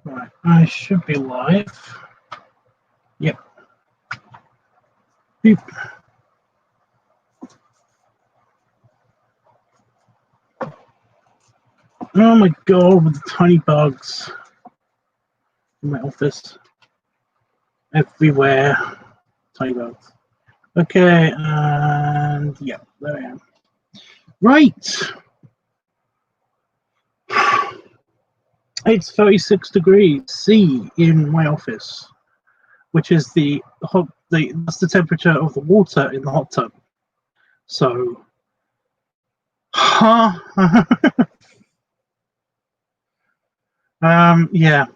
Right, I should be live. Yep. Beep. Oh my god, with the tiny bugs in my office. Everywhere. Tiny bugs. Okay, and yeah, there I am. Right. It's 36 degrees C in my office, which is that's the temperature of the water in the hot tub. So, yeah.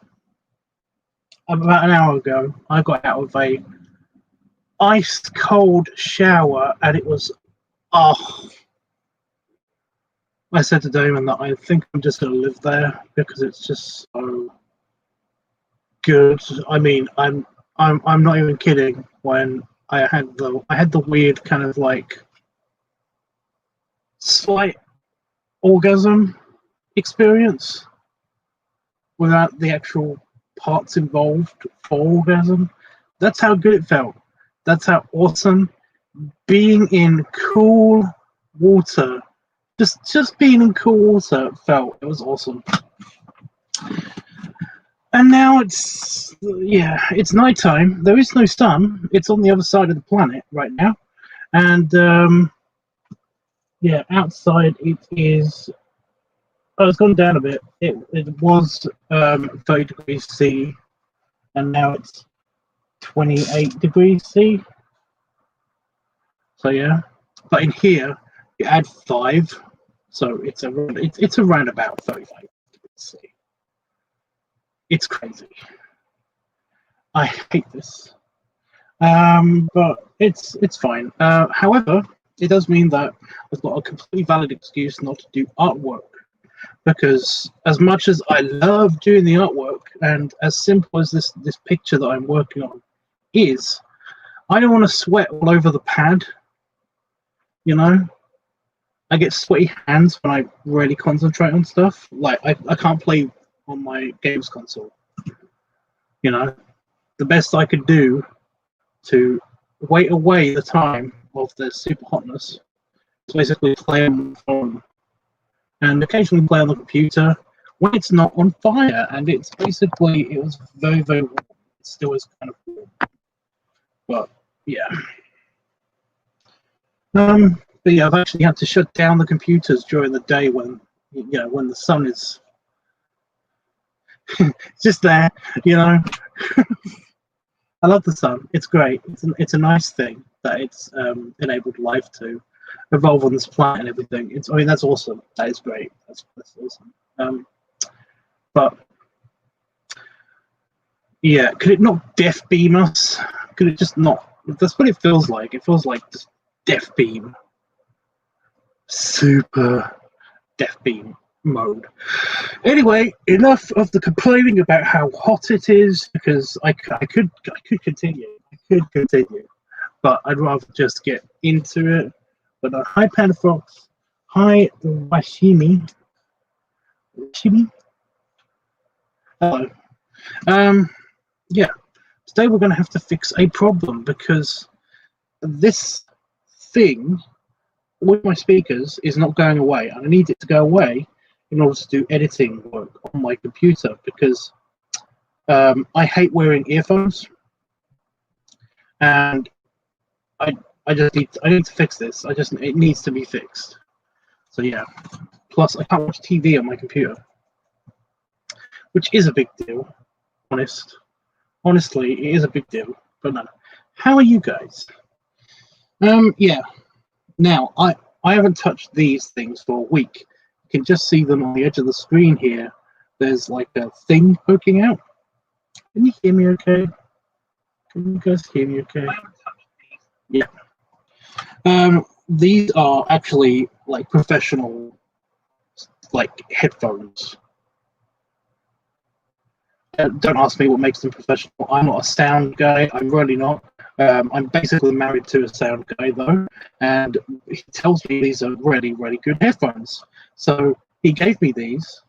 About an hour ago, I got out of a ice cold shower, and it was, oh. I said to Damon that I think I'm just going to live there because it's just so good. I mean, I'm not even kidding. When I had the weird kind of like slight orgasm experience without the actual parts involved for orgasm. That's how good it felt. That's how awesome being in cool water. Just being in cool water felt. It was awesome. And now it's nighttime. There is no sun. It's on the other side of the planet right now. And outside it is. Oh, it's gone down a bit. It was 30 degrees C, and now it's 28 degrees C. So yeah, but in here you add 5, so it's around about 35 degrees C. It's crazy. I hate this, but it's fine. However, it does mean that I've got a completely valid excuse not to do artwork, because as much as I love doing the artwork, and as simple as this picture that I'm working on is, I don't want to sweat all over the pad. You know, I get sweaty hands when I really concentrate on stuff. Like I can't play on my games console. You know, the best I could do to wait away the time of the super hotness is basically play on the phone and occasionally play on the computer when it's not on fire. And it was very, very warm. It still is kind of warm, but yeah. But yeah, I've actually had to shut down the computers during the day when the sun is just there. You know, I love the sun. It's great. It's a nice thing that it's enabled life to evolve on this planet and everything. That's awesome. That is great. That's awesome. But yeah, could it not death beam us? Could it just not? That's what it feels like. It feels like just death beam. Super death beam mode. Anyway, enough of the complaining about how hot it is, because I could continue. But I'd rather just get into it. But hi Panda Fox, hi Washimi. Hello. Yeah. Today we're going to have to fix a problem, because this thing with my speakers is not going away, and I need it to go away in order to do editing work on my computer, because I hate wearing earphones, and I need to fix this. It needs to be fixed. So yeah. Plus, I can't watch TV on my computer, which is a big deal. Honestly, it is a big deal. But no. How are you guys? Yeah. Now, I haven't touched these things for a week. You can just see them on the edge of the screen here. There's like a thing poking out. Can you hear me okay? Can you guys hear me okay? Yeah. These are actually like professional, like headphones. Don't ask me what makes them professional. I'm not a sound guy. I'm really not. I'm basically married to a sound guy though, and he tells me these are really, really good headphones. So he gave me these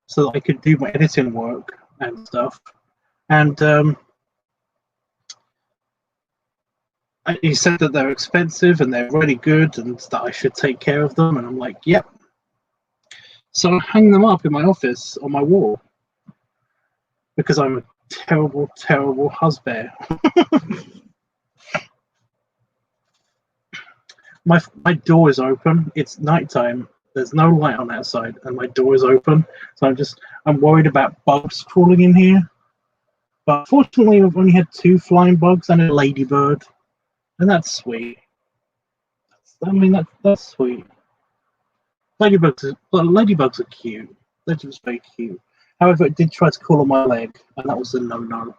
so that I could do my editing work and stuff. And he said that they're expensive and they're really good and that I should take care of them. And I'm like, yep. So I hang them up in my office on my wall because I'm a terrible, terrible husband. My door is open. It's nighttime. There's no light on outside, and my door is open. So I'm worried about bugs crawling in here. But fortunately, I've only had 2 flying bugs and a ladybird, and that's sweet. That's sweet. Ladybugs are cute. They're just very cute. However, it did try to crawl on my leg, and that was a no-no.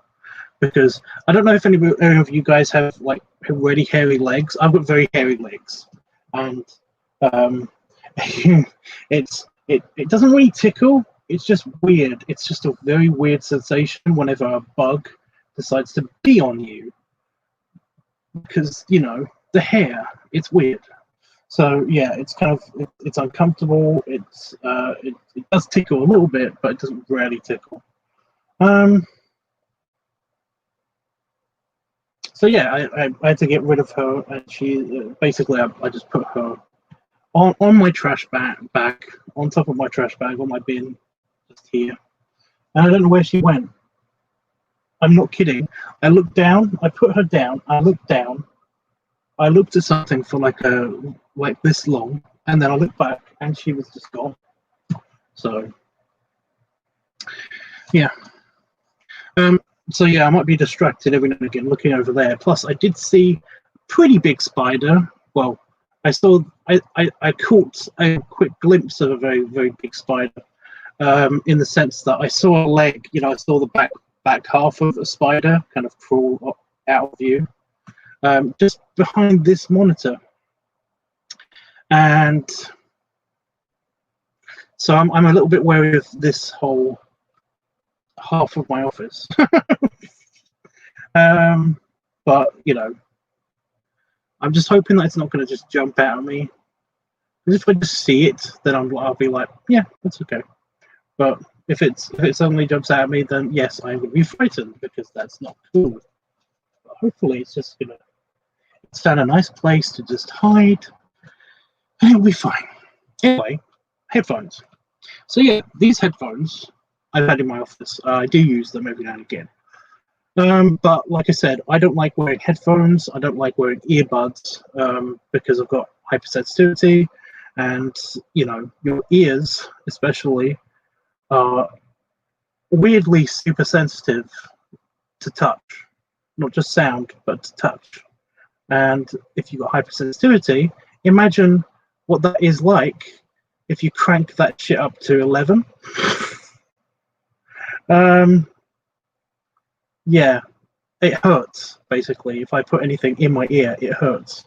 Because I don't know if any of you guys have like really hairy legs. I've got very hairy legs, and it doesn't really tickle. It's just weird. It's just a very weird sensation whenever a bug decides to be on you, because the hair. It's weird. So yeah, it's kind of it's uncomfortable. It does tickle a little bit, but it doesn't really tickle. So yeah, I had to get rid of her, and she basically I just put her on my trash bag, on top of my trash bag, on my bin, just here. And I don't know where she went. I'm not kidding. I looked down. I put her down. I looked down. I looked at something for like this long, and then I looked back, and she was just gone. So yeah. So yeah, I might be distracted every now and again looking over there. Plus, I did see a pretty big spider. Well, I caught a quick glimpse of a very, very big spider. In the sense that I saw a leg. I saw the back half of a spider kind of crawl out of view, just behind this monitor. And so I'm a little bit wary of this whole half of my office. But I'm just hoping that it's not going to just jump out at me. Because if I just see it, then I'll be like, yeah, that's okay. But if it suddenly jumps out at me, then yes, I'm going to be frightened, because that's not cool. But hopefully it's just going to find a nice place to just hide, and it'll be fine. Anyway, headphones. So yeah, these headphones I've had in my office. I do use them every now and again. But like I said, I don't like wearing headphones. I don't like wearing earbuds because I've got hypersensitivity, and your ears especially are weirdly super sensitive to touch, not just sound, but to touch. And if you've got hypersensitivity, imagine what that is like if you crank that shit up to 11. Yeah, it hurts, basically. If I put anything in my ear, it hurts.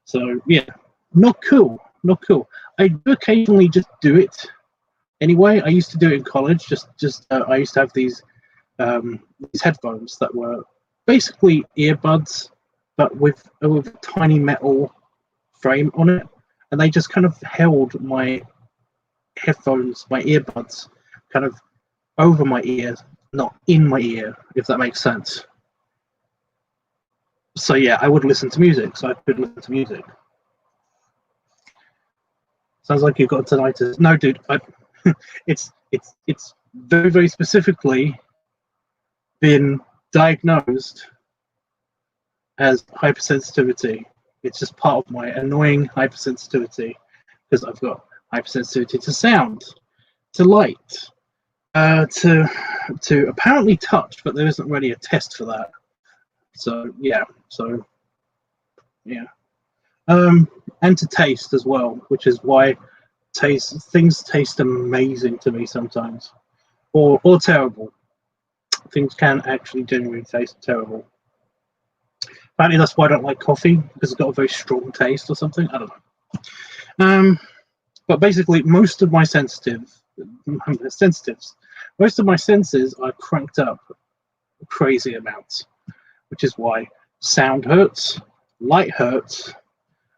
So yeah, not cool. I do occasionally just do it anyway. I used to do it in college. I used to have these headphones that were basically earbuds, but with a tiny metal frame on it, and they just kind of held my headphones, my earbuds, kind of over my ears, not in my ear, if that makes sense. So yeah, I would listen to music, so I could listen to music. Sounds like you've got tinnitus. No, dude, it's very, very specifically been diagnosed as hypersensitivity. It's just part of my annoying hypersensitivity, because I've got hypersensitivity to sound, to light, to apparently touch, but there isn't really a test for that. So yeah, and to taste as well, which is why things taste amazing to me sometimes, or terrible. Things can actually genuinely taste terrible. Apparently that's why I don't like coffee, because it's got a very strong taste or something. I don't know. But basically, most of my sensitives, most of my senses are cranked up crazy amounts, which is why sound hurts, light hurts,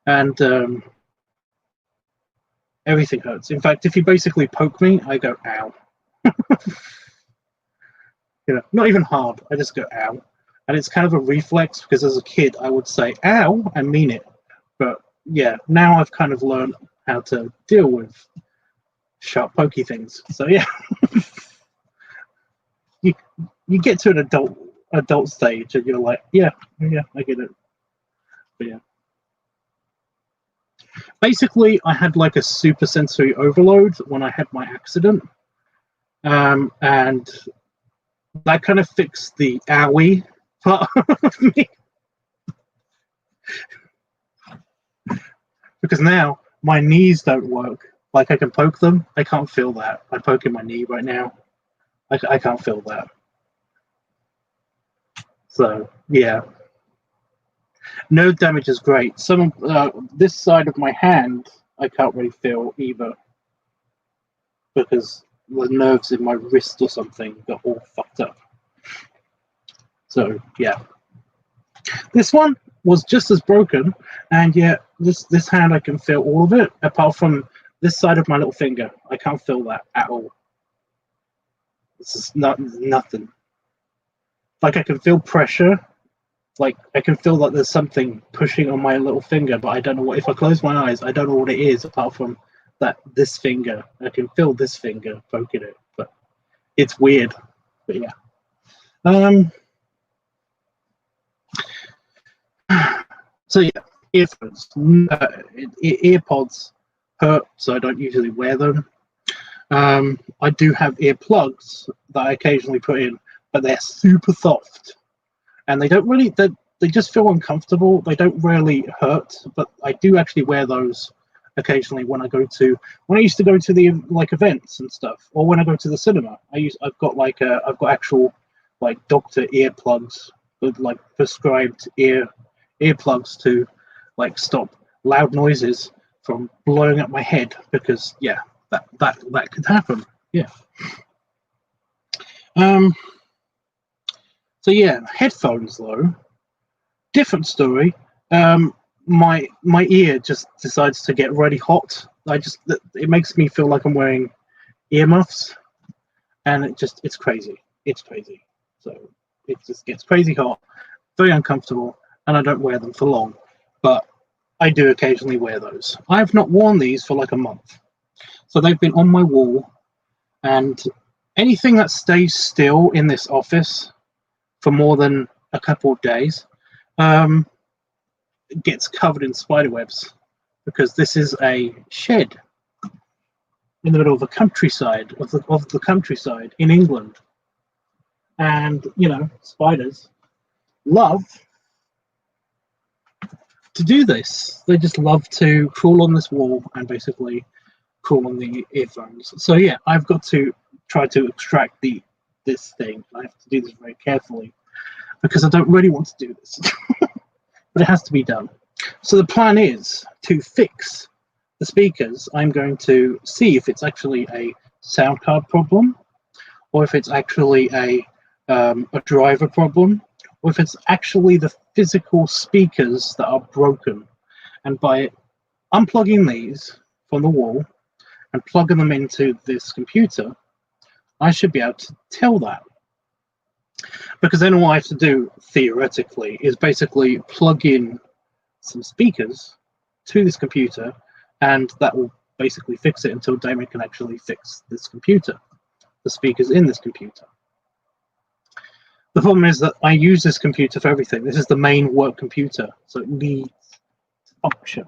and everything hurts. In fact, if you basically poke me, I go, ow. You know, not even hard. I just go ow, and it's kind of a reflex because as a kid I would say ow and mean it, but yeah, now I've kind of learned how to deal with sharp, pokey things. So yeah, you get to an adult stage and you're like, yeah, I get it. But yeah, basically, I had like a super sensory overload when I had my accident, and that kind of fixed the owie part of me. Because now my knees don't work. Like I can poke them, I can't feel that. I'm poking my knee right now. I can't feel that. So yeah, nerve damage is great. Some this side of my hand I can't really feel either because the nerves in my wrist or something got all fucked up. So yeah, this one was just as broken, and yet this hand I can feel all of it apart from this side of my little finger. I can't feel that at all. This is nothing. Like I can feel pressure. Like I can feel like there's something pushing on my little finger, but I don't know what. If I close my eyes, I don't know what it is apart from this finger. I can feel this finger poking it, but it's weird. But yeah. So yeah, earphones. Earpods hurt, so I don't usually wear them. I do have earplugs that I occasionally put in, but they're super soft, and they don't really. They just feel uncomfortable. They don't really hurt, but I do actually wear those occasionally when I used to go to the like events and stuff, or when I go to the cinema. I've got actual like doctor earplugs with like prescribed earplugs to like stop loud noises from blowing up my head, because yeah, that could happen. Yeah. So yeah, headphones though, different story. My ear just decides to get really hot. It makes me feel like I'm wearing earmuffs, and it's crazy. It's crazy. So it just gets crazy hot, very uncomfortable, and I don't wear them for long. But I do occasionally wear those. I have not worn these for like a month. So they've been on my wall, and anything that stays still in this office for more than a couple of days gets covered in spider webs, because this is a shed in the middle of the countryside of the countryside in England, and you know, spiders love to do this. They just love to crawl on this wall and basically crawl on the earphones. So yeah, I've got to try to extract this thing. I have to do this very carefully because I don't really want to do this, but it has to be done. So the plan is to fix the speakers. I'm going to see if it's actually a sound card problem, or if it's actually a driver problem, or if it's actually the physical speakers that are broken. And by unplugging these from the wall and plugging them into this computer, I should be able to tell that. Because then all I have to do, theoretically, is basically plug in some speakers to this computer, and that will basically fix it until Damon can actually fix this computer, the speakers in this computer. The problem is that I use this computer for everything. This is the main work computer, so it needs to function.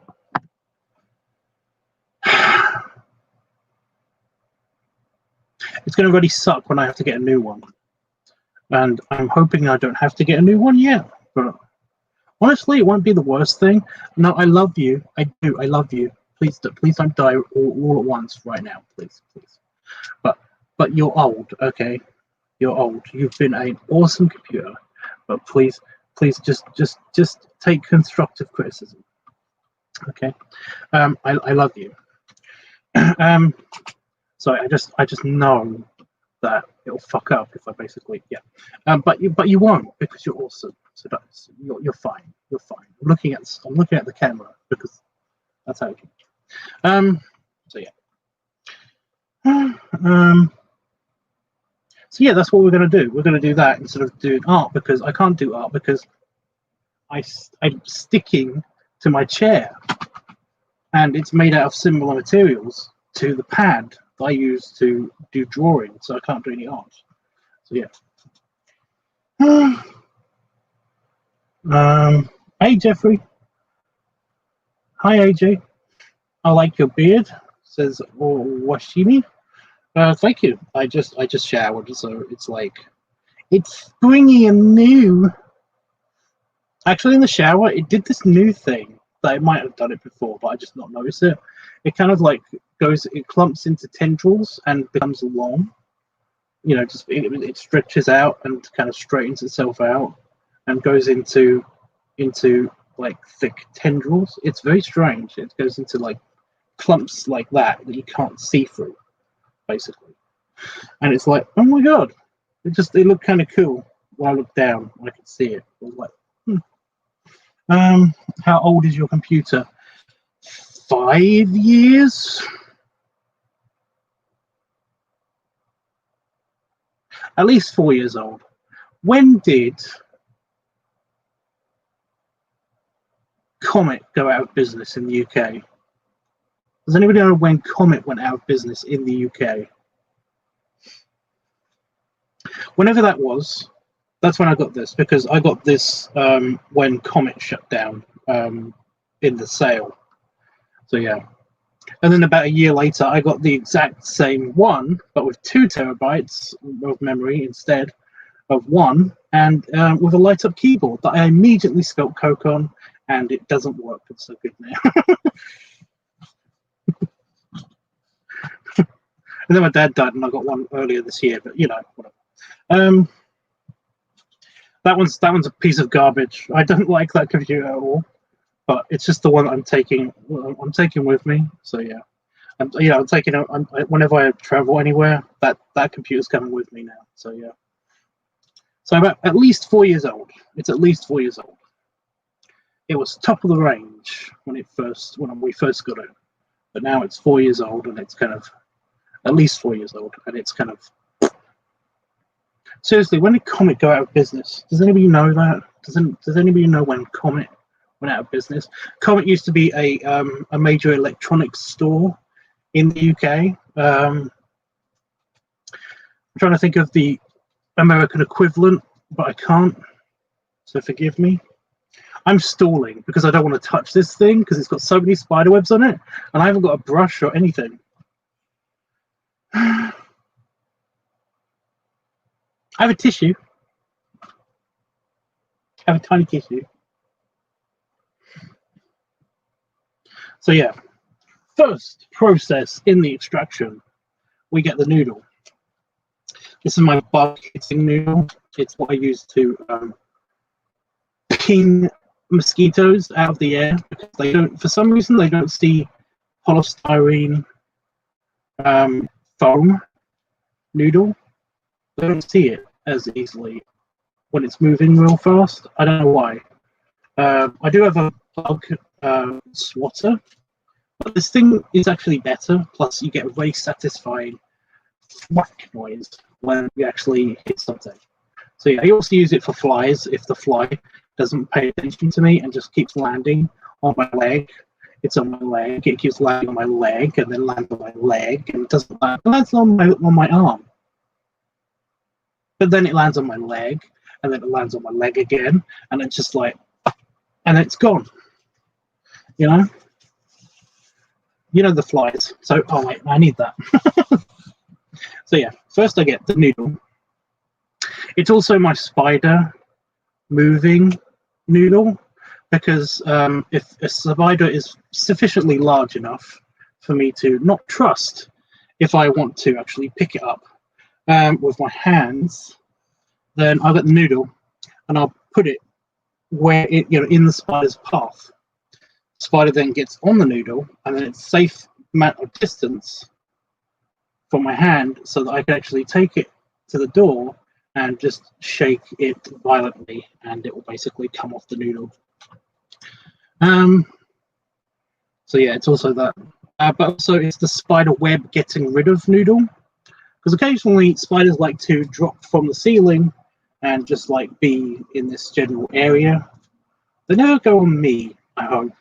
It's going to really suck when I have to get a new one. And I'm hoping I don't have to get a new one yet. But honestly, it won't be the worst thing. No, I love you. I do. I love you. Please don't die all at once right now. Please. But you're old, okay? You're old. You've been an awesome computer. But please just take constructive criticism. Okay? I love you. So I just know that it'll fuck up if I basically but you won't, because you're awesome. So you're fine. You're fine. I'm looking at the camera because that's how it can. So yeah. So yeah, that's what we're going to do. We're going to do that instead of doing art, because I can't do art because I'm sticking to my chair, and it's made out of similar materials to the pad that I use to do drawing, so I can't do any art. So yeah. Hey Jeffrey. Hi AJ. I like your beard, says Washimi. Thank you. I just showered, so it's like it's springy and new. Actually, in the shower, it did this new thing that it might have done it before, but I just not noticed it. It kind of like it clumps into tendrils and becomes long. You know, just it stretches out and kind of straightens itself out and goes into like thick tendrils. It's very strange. It goes into like clumps like that you can't see through, basically. And it's like, oh my god, it looked kind of cool. When I looked down, I could see it. I was like, how old is your computer? 5 years. At least 4 years old. When did Comet go out of business in the UK? Does anybody know when Comet went out of business in the UK? Whenever that was, that's when I got this, because I got this when Comet shut down in the sale. So yeah. And then about a year later, I got the exact same one, but with 2 terabytes of memory instead of 1, and with a light-up keyboard that I immediately spilt Coke on, and it doesn't work. It's so good now. And then my dad died, and I got one earlier this year. But you know, whatever. That one's a piece of garbage. I don't like that computer at all. But it's just the one I'm taking with me. So yeah, I'm taking it. Whenever I travel anywhere, that computer's coming with me now. So yeah. So about at least 4 years old. It's at least 4 years old. It was top of the range when we first got it, but now it's 4 years old, and it's kind of at least 4 years old, and it's kind of seriously. When did Comet go out of business? Does anybody know that? Does anybody know when Comet went out of business? Comet used to be a major electronics store in the UK. I'm trying to think of the American equivalent, but I can't. So forgive me. I'm stalling because I don't want to touch this thing because it's got so many spider webs on it, and I haven't got a brush or anything. I have a tissue. I have a tiny tissue. So yeah, first process in the extraction, we get the noodle. This is my bug hitting noodle. It's what I use to ping mosquitoes out of the air, because they don't, for some reason, they don't see polystyrene foam noodle. They don't see it as easily when it's moving real fast. I don't know why. I do have a bug swatter, but this thing is actually better. Plus, you get a very satisfying whack noise when you actually hit something. So yeah, I also use it for flies. If the fly doesn't pay attention to me and just keeps landing on my leg, it's on my leg. It keeps landing on my leg and then lands on my leg, and it doesn't land. It lands on my arm, but then it lands on my leg, and then it lands on my leg again, and it's just like, and it's gone. You know the flies. So oh wait, I need that. So yeah, first I get the noodle. It's also my spider moving noodle, because if a spider is sufficiently large enough for me to not trust, if I want to actually pick it up with my hands, then I'll get the noodle and I'll put it where it, in the spider's path. The spider then gets on the noodle, and then it's safe amount of distance from my hand so that I can actually take it to the door and just shake it violently, and it will basically come off the noodle. So yeah, it's also that, but also it's the spider web getting rid of noodle, Because occasionally spiders like to drop from the ceiling and just like be in this general area. They never go on me, I hope.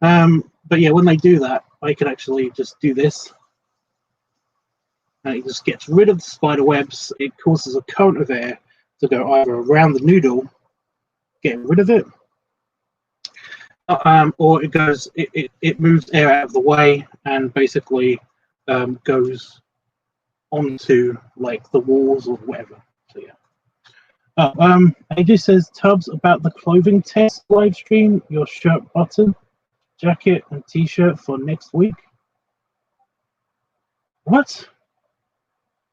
But yeah, when they do that, I can actually just do this. And it just gets rid of the spider webs. It causes a current of air to go either around the noodle, getting rid of it, or it moves air out of the way and basically goes onto like the walls or whatever. So yeah. AJ says, Tubbs, about the clothing test live stream, your shirt button, jacket, and t-shirt for next week. What?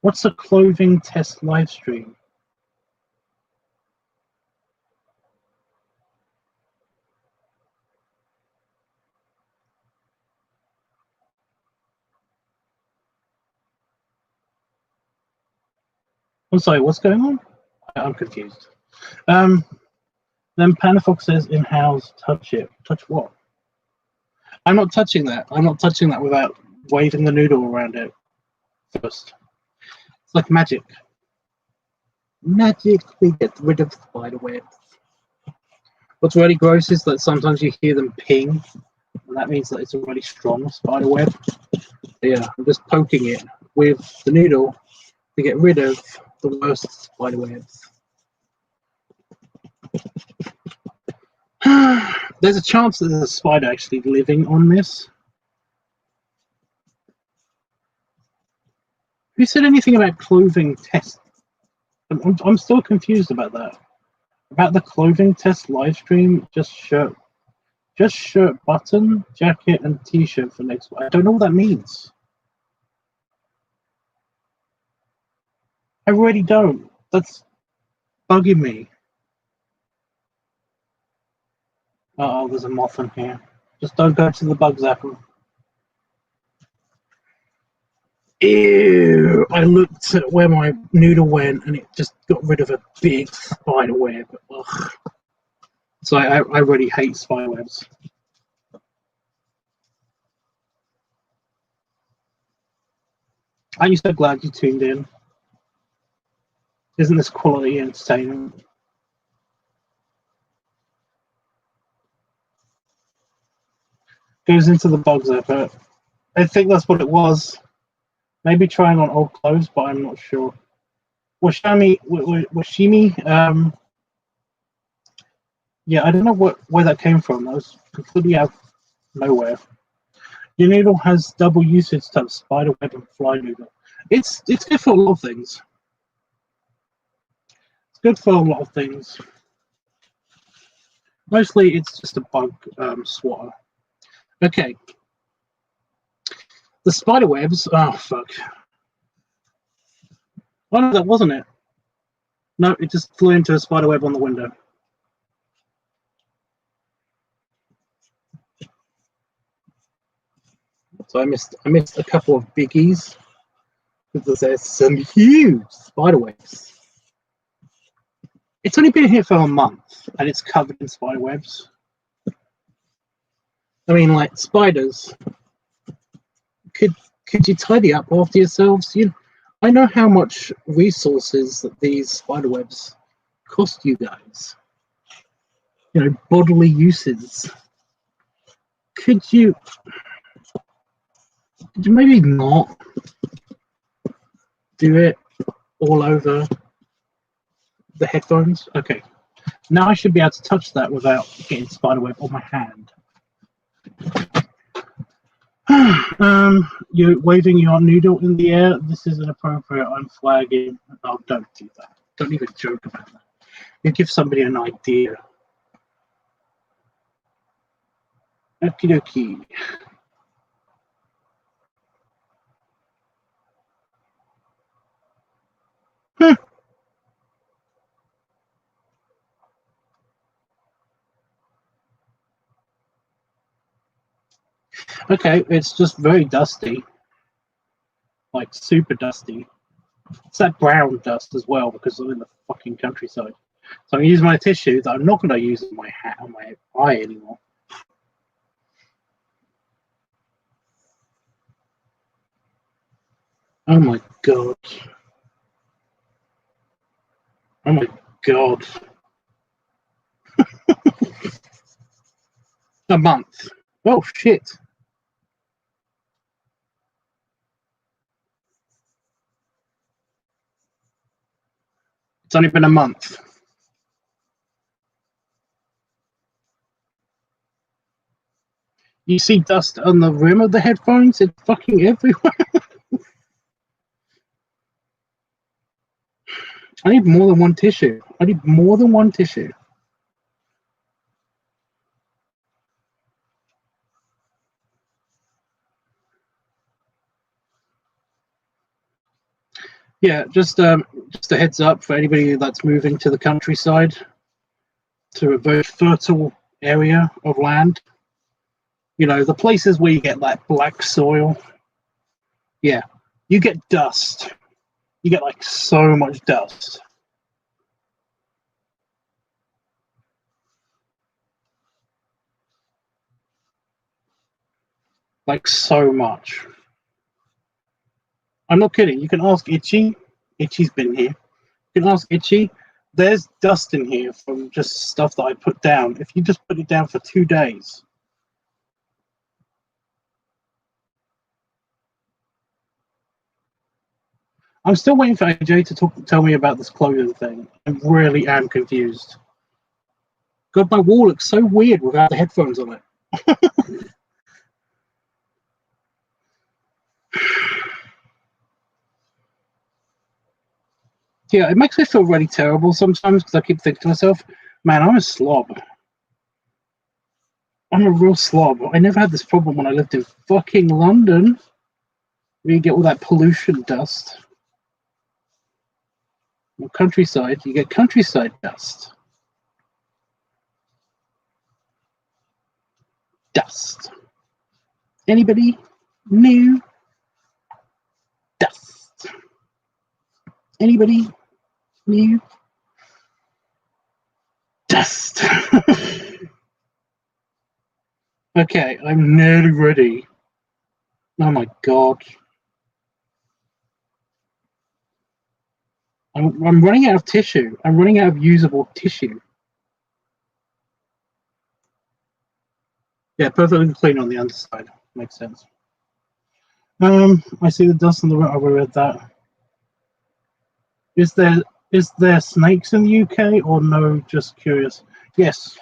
What's a clothing test live stream? I'm sorry, what's going on? I'm confused. Then Panafox says, in-house, touch it. Touch what? I'm not touching that. I'm not touching that without waving the noodle around it first. It's like magic. Magic, we get rid of spider webs. What's really gross is that sometimes you hear them ping, and that means that it's a really strong spider web. Yeah, I'm just poking it with the noodle to get rid of the worst spider webs. There's a chance that there's a spider actually living on this. Who said anything about clothing test? I'm still confused about that. About the clothing test live stream, just shirt button, jacket, and t-shirt for next week. I don't know what that means. I really don't. That's bugging me. Oh, there's a moth in here. Just don't go to the bug zapper. Ew! I looked at where my noodle went and it just got rid of a big spider web. Ugh. So I really hate spider webs. Aren't you so glad you tuned in? Isn't this quality entertainment? Goes into the bug zapper. I think that's what it was. Maybe trying on old clothes, but I'm not sure. Washimi, yeah, I don't know where that came from. That was completely out of nowhere. Your noodle has double usage type spider web and fly noodle. It's good for a lot of things. It's good for a lot of things. Mostly, it's just a bug swatter. Okay. The spider webs. Oh fuck. Oh no, that wasn't it. No, it just flew into a spider web on the window. So I missed a couple of biggies because there's some huge spider webs. It's only been here for a month and it's covered in spider webs. I mean, like spiders. Could you tidy up after yourselves? I know how much resources that these spider webs cost you guys. Bodily uses. Could you maybe not do it all over the headphones? Okay. Now I should be able to touch that without getting spiderweb on my hand. You're waving your noodle in the air. This is inappropriate. I'm flagging. Oh, don't do that. Don't even joke about that. You give somebody an idea. Okie dokie. Okay, it's just very dusty. Like super dusty. It's that brown dust as well because I'm in the fucking countryside. So I'm using my tissue that I'm not going to use on my hat on my eye anymore. Oh my god. Oh my god. A month. Oh shit. It's only been a month. You see dust on the rim of the headphones? It's fucking everywhere. I need more than one tissue. I need more than one tissue. Yeah, just a heads up for anybody that's moving to the countryside, to a very fertile area of land. You know, the places where you get that black soil. Yeah, you get dust. You get like so much dust. Like so much. I'm not kidding. You can ask Itchy. Itchy's been here. You can ask Itchy. There's dust in here from just stuff that I put down. If you just put it down for 2 days. I'm still waiting for AJ to tell me about this clothing thing. I really am confused. God, my wall looks so weird without the headphones on it. Yeah, it makes me feel really terrible sometimes because I keep thinking to myself, man, I'm a slob. I'm a real slob. I never had this problem when I lived in fucking London, where you get all that pollution dust. Well, countryside, you get countryside dust. Dust. Anybody? New dust. Anybody? New dust. Okay, I'm nearly ready. Oh my god. I'm running out of tissue. I'm running out of usable tissue. Yeah, perfectly clean on the underside. Makes sense. I see the dust on the right. I read that. Is there snakes in the UK or no? Just curious. Yes.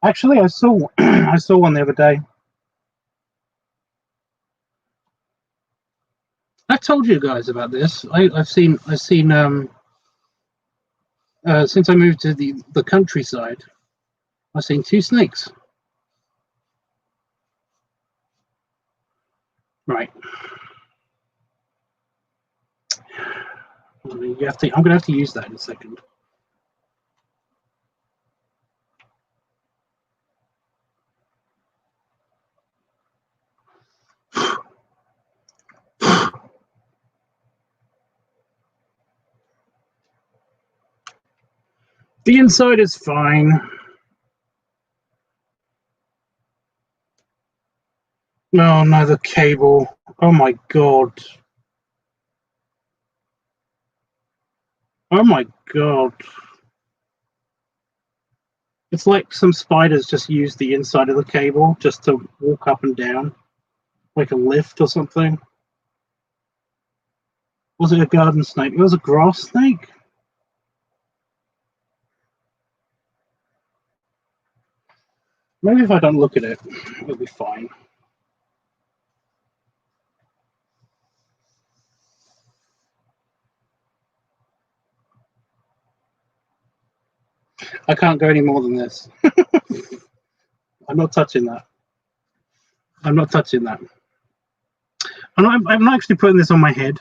Actually, I saw I saw one the other day. I've told you guys about this. I've seen since I moved to the countryside, I've seen 2 snakes. Right. You have to. I'm gonna have to use that in a second. The inside is fine. No, no, the cable. Oh my god. Oh my god. It's like some spiders just use the inside of the cable just to walk up and down, like a lift or something. Was it a garden snake? It was a grass snake? Maybe if I don't look at it, it'll be fine. I can't go any more than this. I'm not touching that. I'm not touching that. I'm not actually putting this on my head.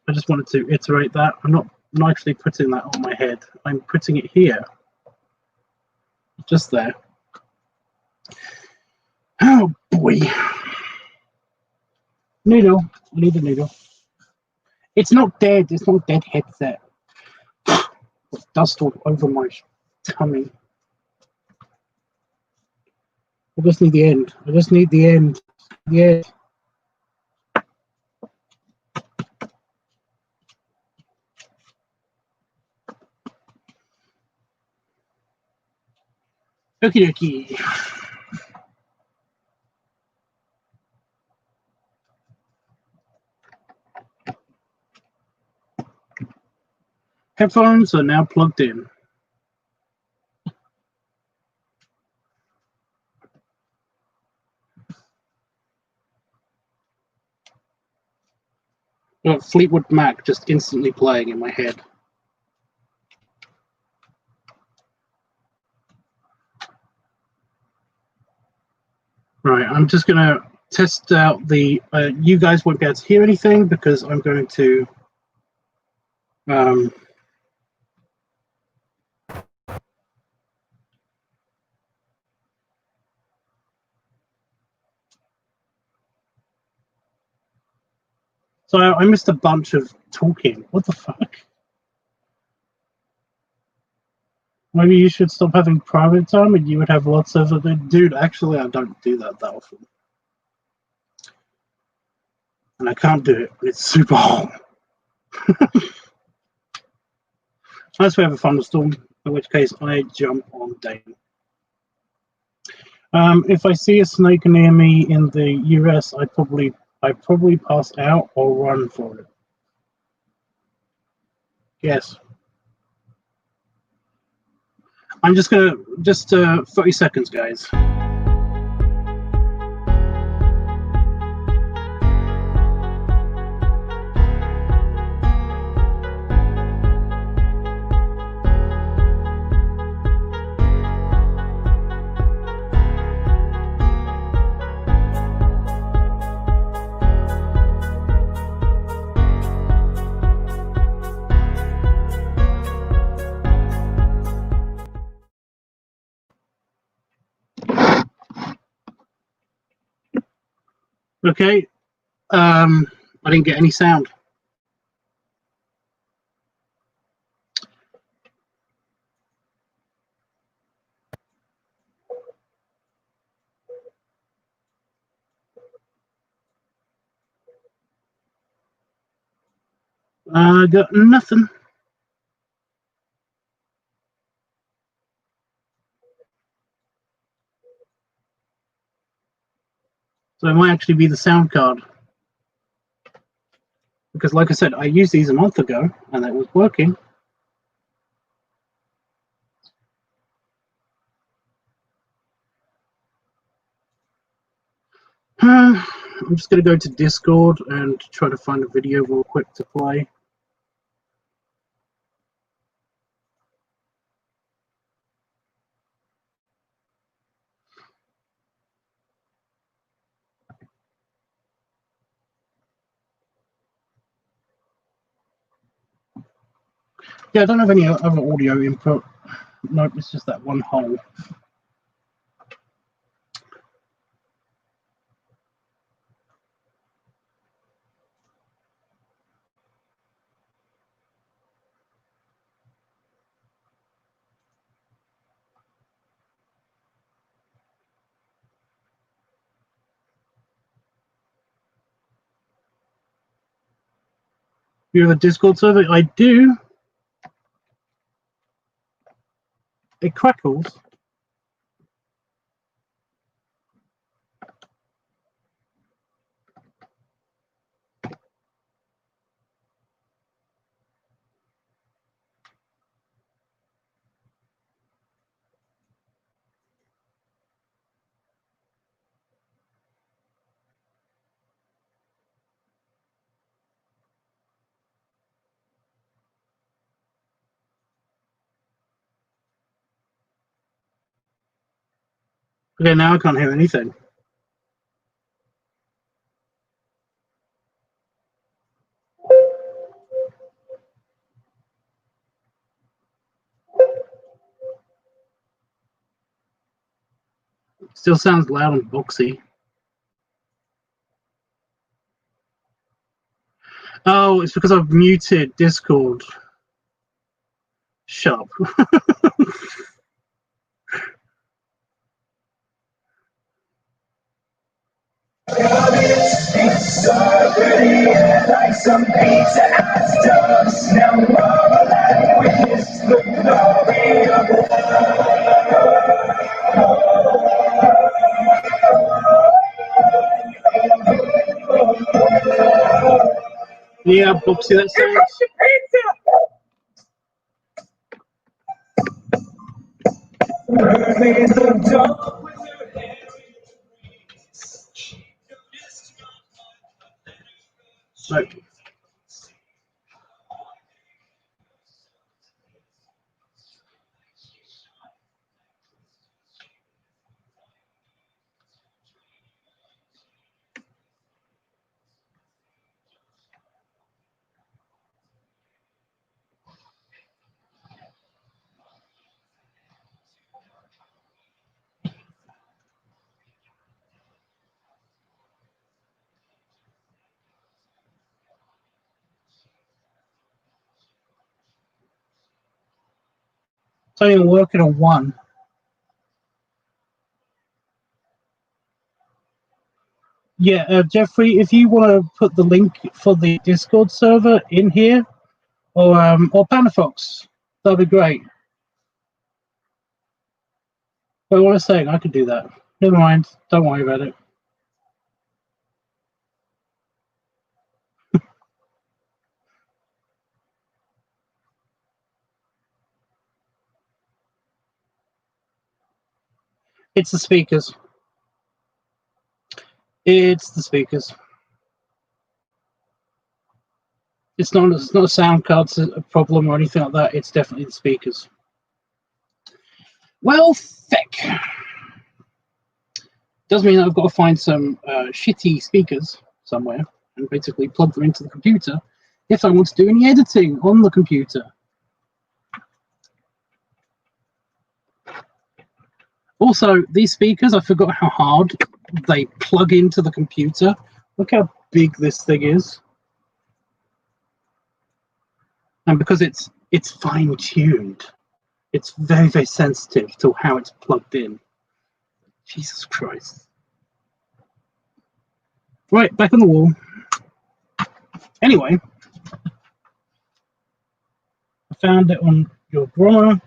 I just wanted to iterate that. I'm not actually putting that on my head. I'm putting it here. Just there. Oh boy. Noodle. I need a noodle. It's not dead. It's not a dead headset. There's dust all over my tummy. I just need the end. I just need the end. The end. Okie dokie. Headphones are now plugged in. Fleetwood Mac just instantly playing in my head. Right, I'm just going to test out the... you guys won't be able to hear anything because I'm going to... So I missed a bunch of talking. What the fuck? Maybe you should stop having private time and you would have lots of other... Dude, actually, I don't do that often. And I can't do it. It's super hot. Unless we have a thunderstorm, in which case I jump on Dane. If I see a snake near me in the US, I probably pass out or run for it. Yes. I'm just gonna 30 seconds, guys. Okay, I didn't get any sound. I got nothing. So it might actually be the sound card. Because like I said, I used these a month ago and it was working. I'm just going to go to Discord and try to find a video real quick to play. Yeah, I don't have any other audio input. Nope, it's just that one hole. You have a Discord server? I do. It crackles. Okay, now I can't hear anything. Still sounds loud and boxy. Oh, it's because I've muted Discord. Shut up. It's so pretty, like some pizza ass does. Now marvel and witness the glory of love. Yeah, Boxy, that sounds. Early in the dark with her hair Right. So you're working on one. Yeah, Jeffrey, if you want to put the link for the Discord server in here, or Panafox, that'd be great. But what I was saying, I could do that. Never mind. Don't worry about it. It's the speakers. It's the speakers. It's not a sound card's a problem or anything like that. It's definitely the speakers. Well, feck. Does mean I've got to find some shitty speakers somewhere and basically plug them into the computer if I want to do any editing on the computer. Also, these speakers, I forgot how hard they plug into the computer. Look how big this thing is. And because it's fine-tuned, it's very, very sensitive to how it's plugged in. Jesus Christ. Right, back on the wall. Anyway, I found it on your grommer.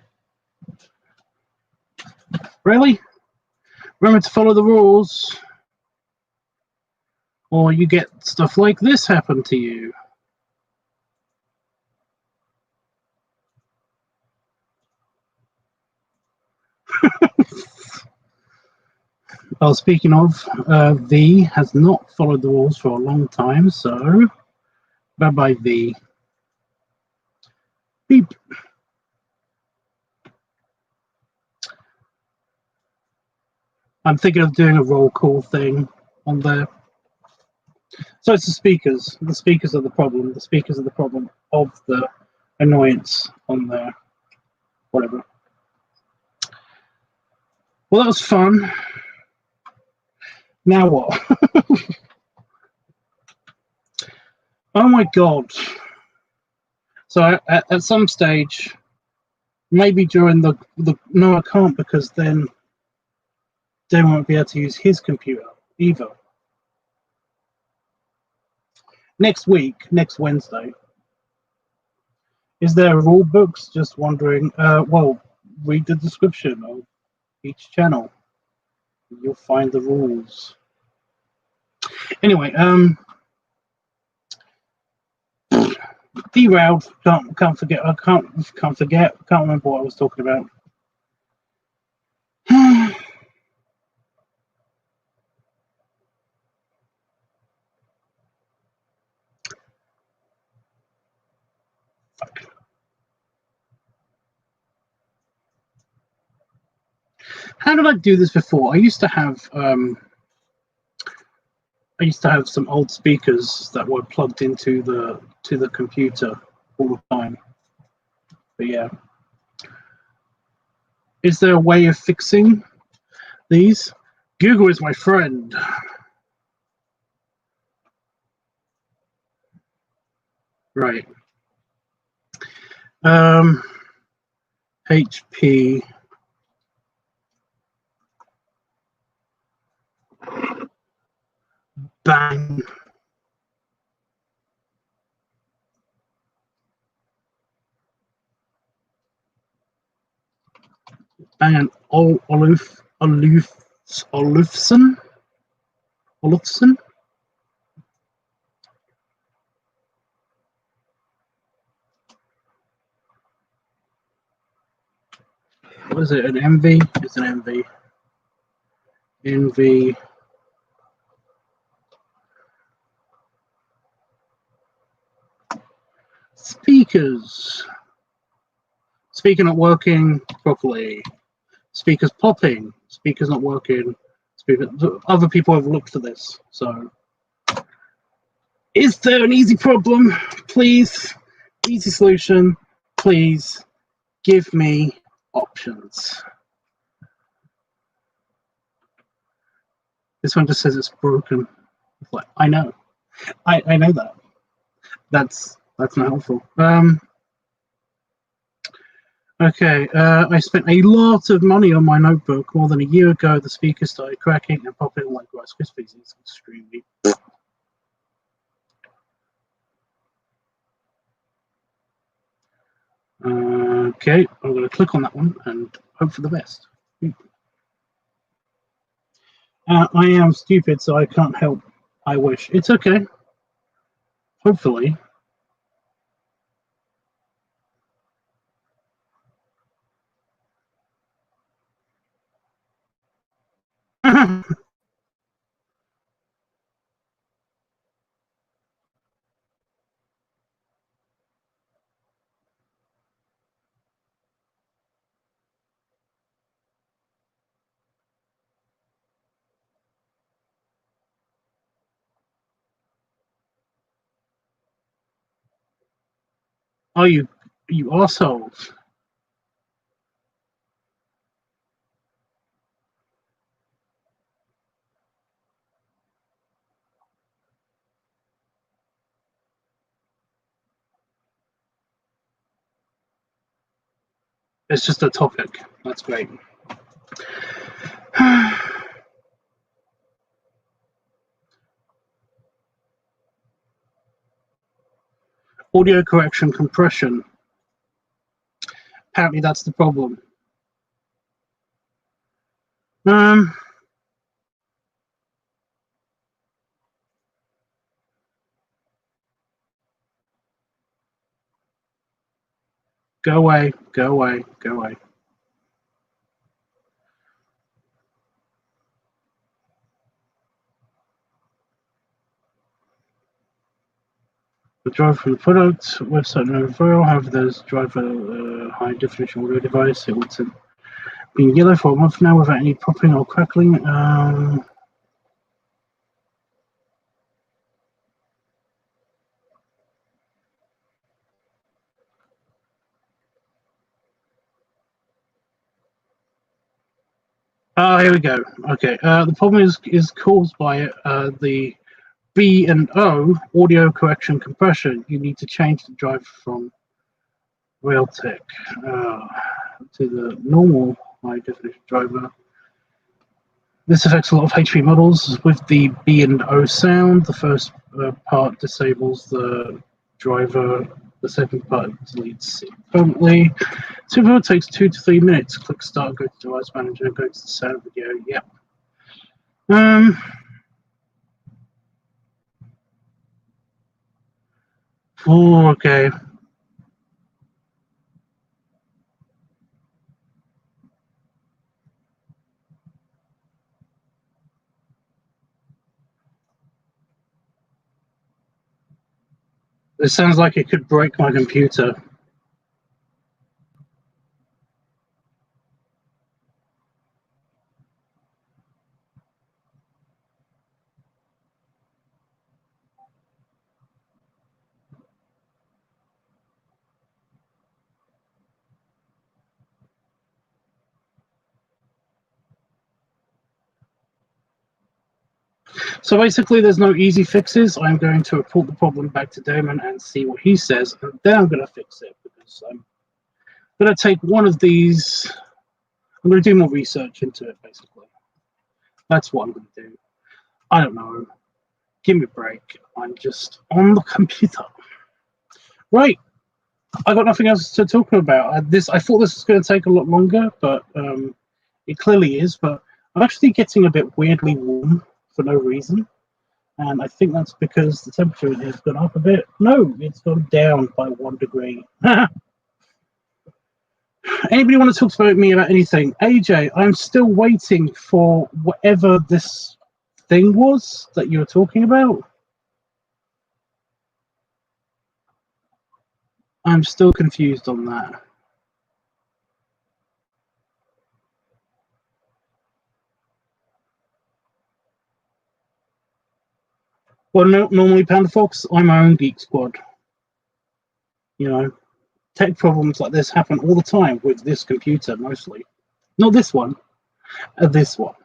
Really? Remember to follow the rules, or you get stuff like this happen to you. Well, speaking of, V has not followed the rules for a long time, so bye-bye, V. Beep. I'm thinking of doing a roll call thing on there. So it's the speakers. The speakers are the problem. The speakers are the problem of the annoyance on there. Whatever. Well, that was fun. Now what? Oh my god. So at some stage, maybe during the no, I can't, because then Dan won't be able to use his computer either. Next week, next Wednesday. Is there rule books? Just wondering. Well, read the description of each channel. You'll find the rules. Anyway, derailed. Can't forget. I can't forget. Can't remember what I was talking about. How did I do this before? I used to have some old speakers that were plugged into the computer all the time. But yeah, is there a way of fixing these? Google is my friend. Right. HP. Bang. Bang and Olufsen. What is it? An MV? It's an MV. NV. Speakers. Speaker not working properly. Speakers popping. Speakers not working. Speaker. Other people have looked at this. So, is there an easy problem? Please, easy solution. Please give me options. This one just says it's broken. It's like, I know. I know that. That's not helpful. Okay, I spent a lot of money on my notebook. More than a year ago, the speaker started cracking and popping like Rice Krispies. It's extremely. Okay, I'm going to click on that one and hope for the best. I am stupid, so I can't help. I wish. It's okay. Hopefully. Oh, you assholes. It's just a topic. That's great. Audio correction compression. Apparently that's the problem. Go away, go away, go away. The driver from the product website no referral. However, there's driver high definition audio device. It would have been yellow for a month now without any popping or crackling. Here we go. Okay, the problem is caused by the B&O audio correction compression. You need to change the driver from Realtek to the normal high definition driver. This affects a lot of HP models with the B&O sound. The first part disables the driver. The second part deletes it permanently. Typically takes 2 to 3 minutes. Click start, go to device manager, go to the sound video. Yep. Oh, okay. This sounds like it could break my computer. So basically, there's no easy fixes. I'm going to report the problem back to Damon and see what he says, and then I'm going to fix it because I'm going to take one of these. I'm going to do more research into it, basically. That's what I'm going to do. I don't know. Give me a break. I'm just on the computer. Right. I got nothing else to talk about. I thought this was going to take a lot longer, but it clearly is. But I'm actually getting a bit weirdly warm for no reason. And I think that's because the temperature has gone up a bit. No, it's gone down by 1 degree. Anybody want to talk about me about anything? AJ, I'm still waiting for whatever this thing was that you were talking about. I'm still confused on that. Well, no, normally, Panda Fox, I'm my own geek squad. You know, tech problems like this happen all the time with this computer, mostly. Not this one, this one.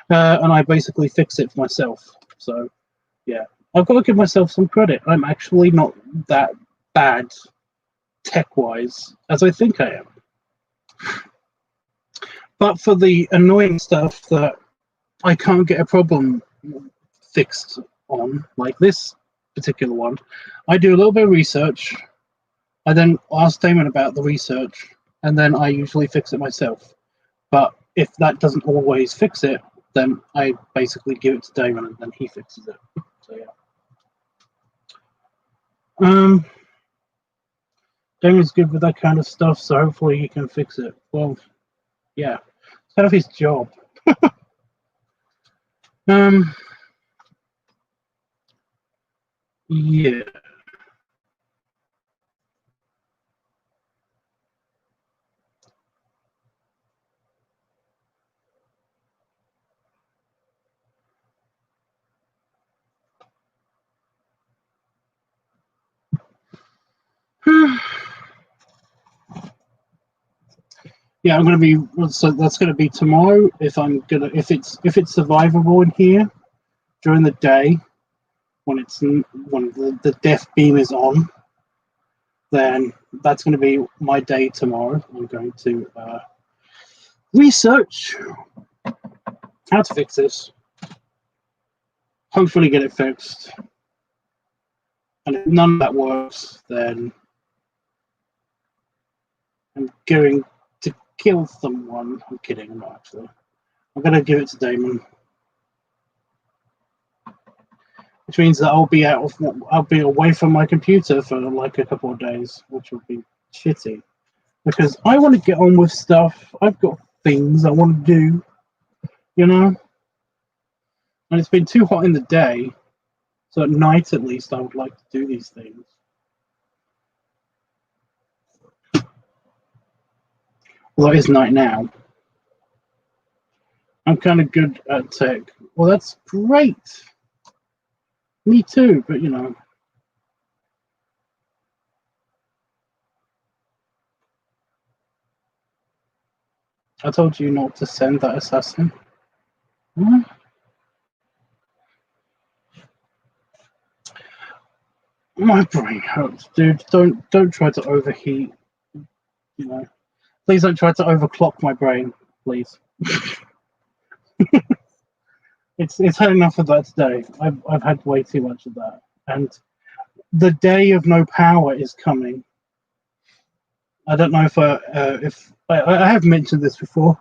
And I basically fix it for myself. So, yeah, I've got to give myself some credit. I'm actually not that bad tech-wise as I think I am. But for the annoying stuff that I can't get a problem fixed on, like this particular one, I do a little bit of research. I then ask Damon about the research, and then I usually fix it myself. But if that doesn't always fix it, then I basically give it to Damon, and then he fixes it. So yeah. Damon's good with that kind of stuff, so hopefully he can fix it. Well, yeah, it's kind of his job. Yeah. Yeah, I'm gonna be. So that's gonna be tomorrow. If it's survivable in here during the day, when the death beam is on, then that's gonna be my day tomorrow. I'm going to research how to fix this. Hopefully, get it fixed. And if none of that works, then I'm going to kill someone. I'm kidding, I'm not actually. I'm going to give it to Damon. Which means that I'll be away from my computer for like a couple of days, which will be shitty. Because I want to get on with stuff. I've got things I want to do, you know? And it's been too hot in the day, so at night at least I would like to do these things. Although it is night now. I'm kind of good at tech. Well, that's great. Me too, but you know. I told you not to send that assassin. Hmm? My brain hurts, dude. Don't try to overheat. You know. Please don't try to overclock my brain, please. It's had enough of that today. I've had way too much of that, and the day of no power is coming. I don't know if I have mentioned this before.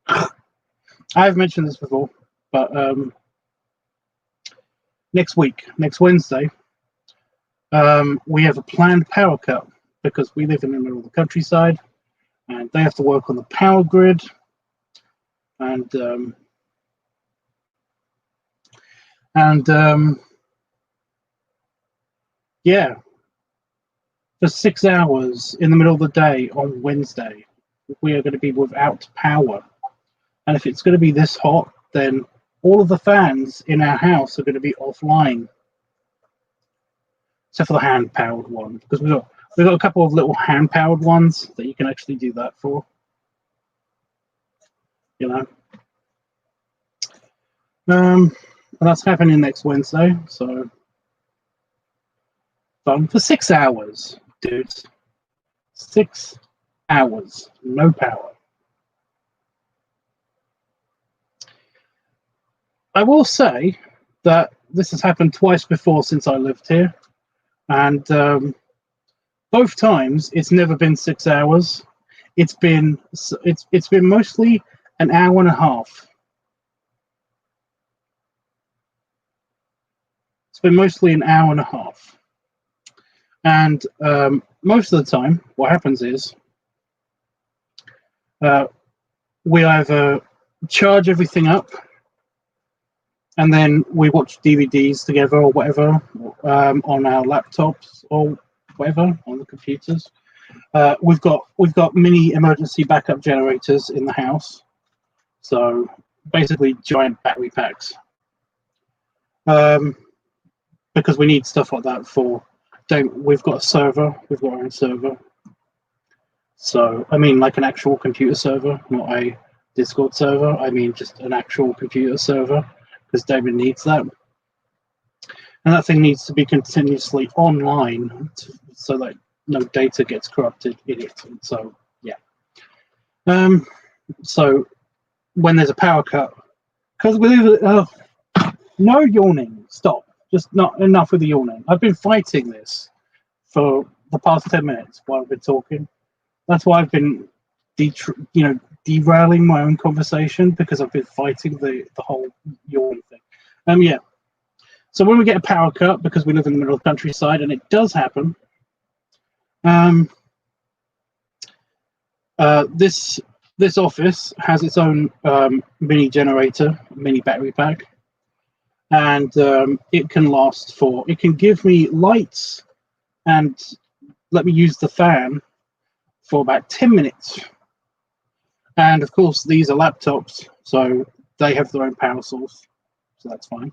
I have mentioned this before, but next week, next Wednesday, we have a planned power cut because we live in the middle of the countryside, and they have to work on the power grid, and yeah, for 6 hours in the middle of the day on Wednesday, we are going to be without power. And if it's going to be this hot, then all of the fans in our house are going to be offline, except for the hand-powered one, because we've got a couple of little hand-powered ones that you can actually do that for. You know, and that's happening next Wednesday. So fun for 6 hours, dudes. 6 hours, no power. I will say that this has happened twice before since I lived here, and both times it's never been 6 hours. It's been mostly an hour and a half. It's been mostly an hour and a half, and most of the time, what happens is we either charge everything up and then we watch DVDs together or whatever on our laptops or whatever on the computers. We've got mini emergency backup generators in the house, so basically giant battery packs. Because we need stuff like that for. We've got a server. We've got our own server. So I mean, like an actual computer server, not a Discord server. I mean, just an actual computer server, because David needs that, and that thing needs to be continuously online so that no data gets corrupted in it. And so yeah. So when there's a power cut, because no yawning. Stop. Just not enough with the yawning. I've been fighting this for the past 10 minutes while I've been talking. That's why I've been, derailing my own conversation, because I've been fighting the whole yawn thing. Yeah. So when we get a power cut, because we live in the middle of the countryside, and it does happen, this office has its own mini generator, mini battery pack. And it can last for, it can give me lights and let me use the fan for about 10 minutes. And of course, these are laptops, so they have their own power source, so that's fine.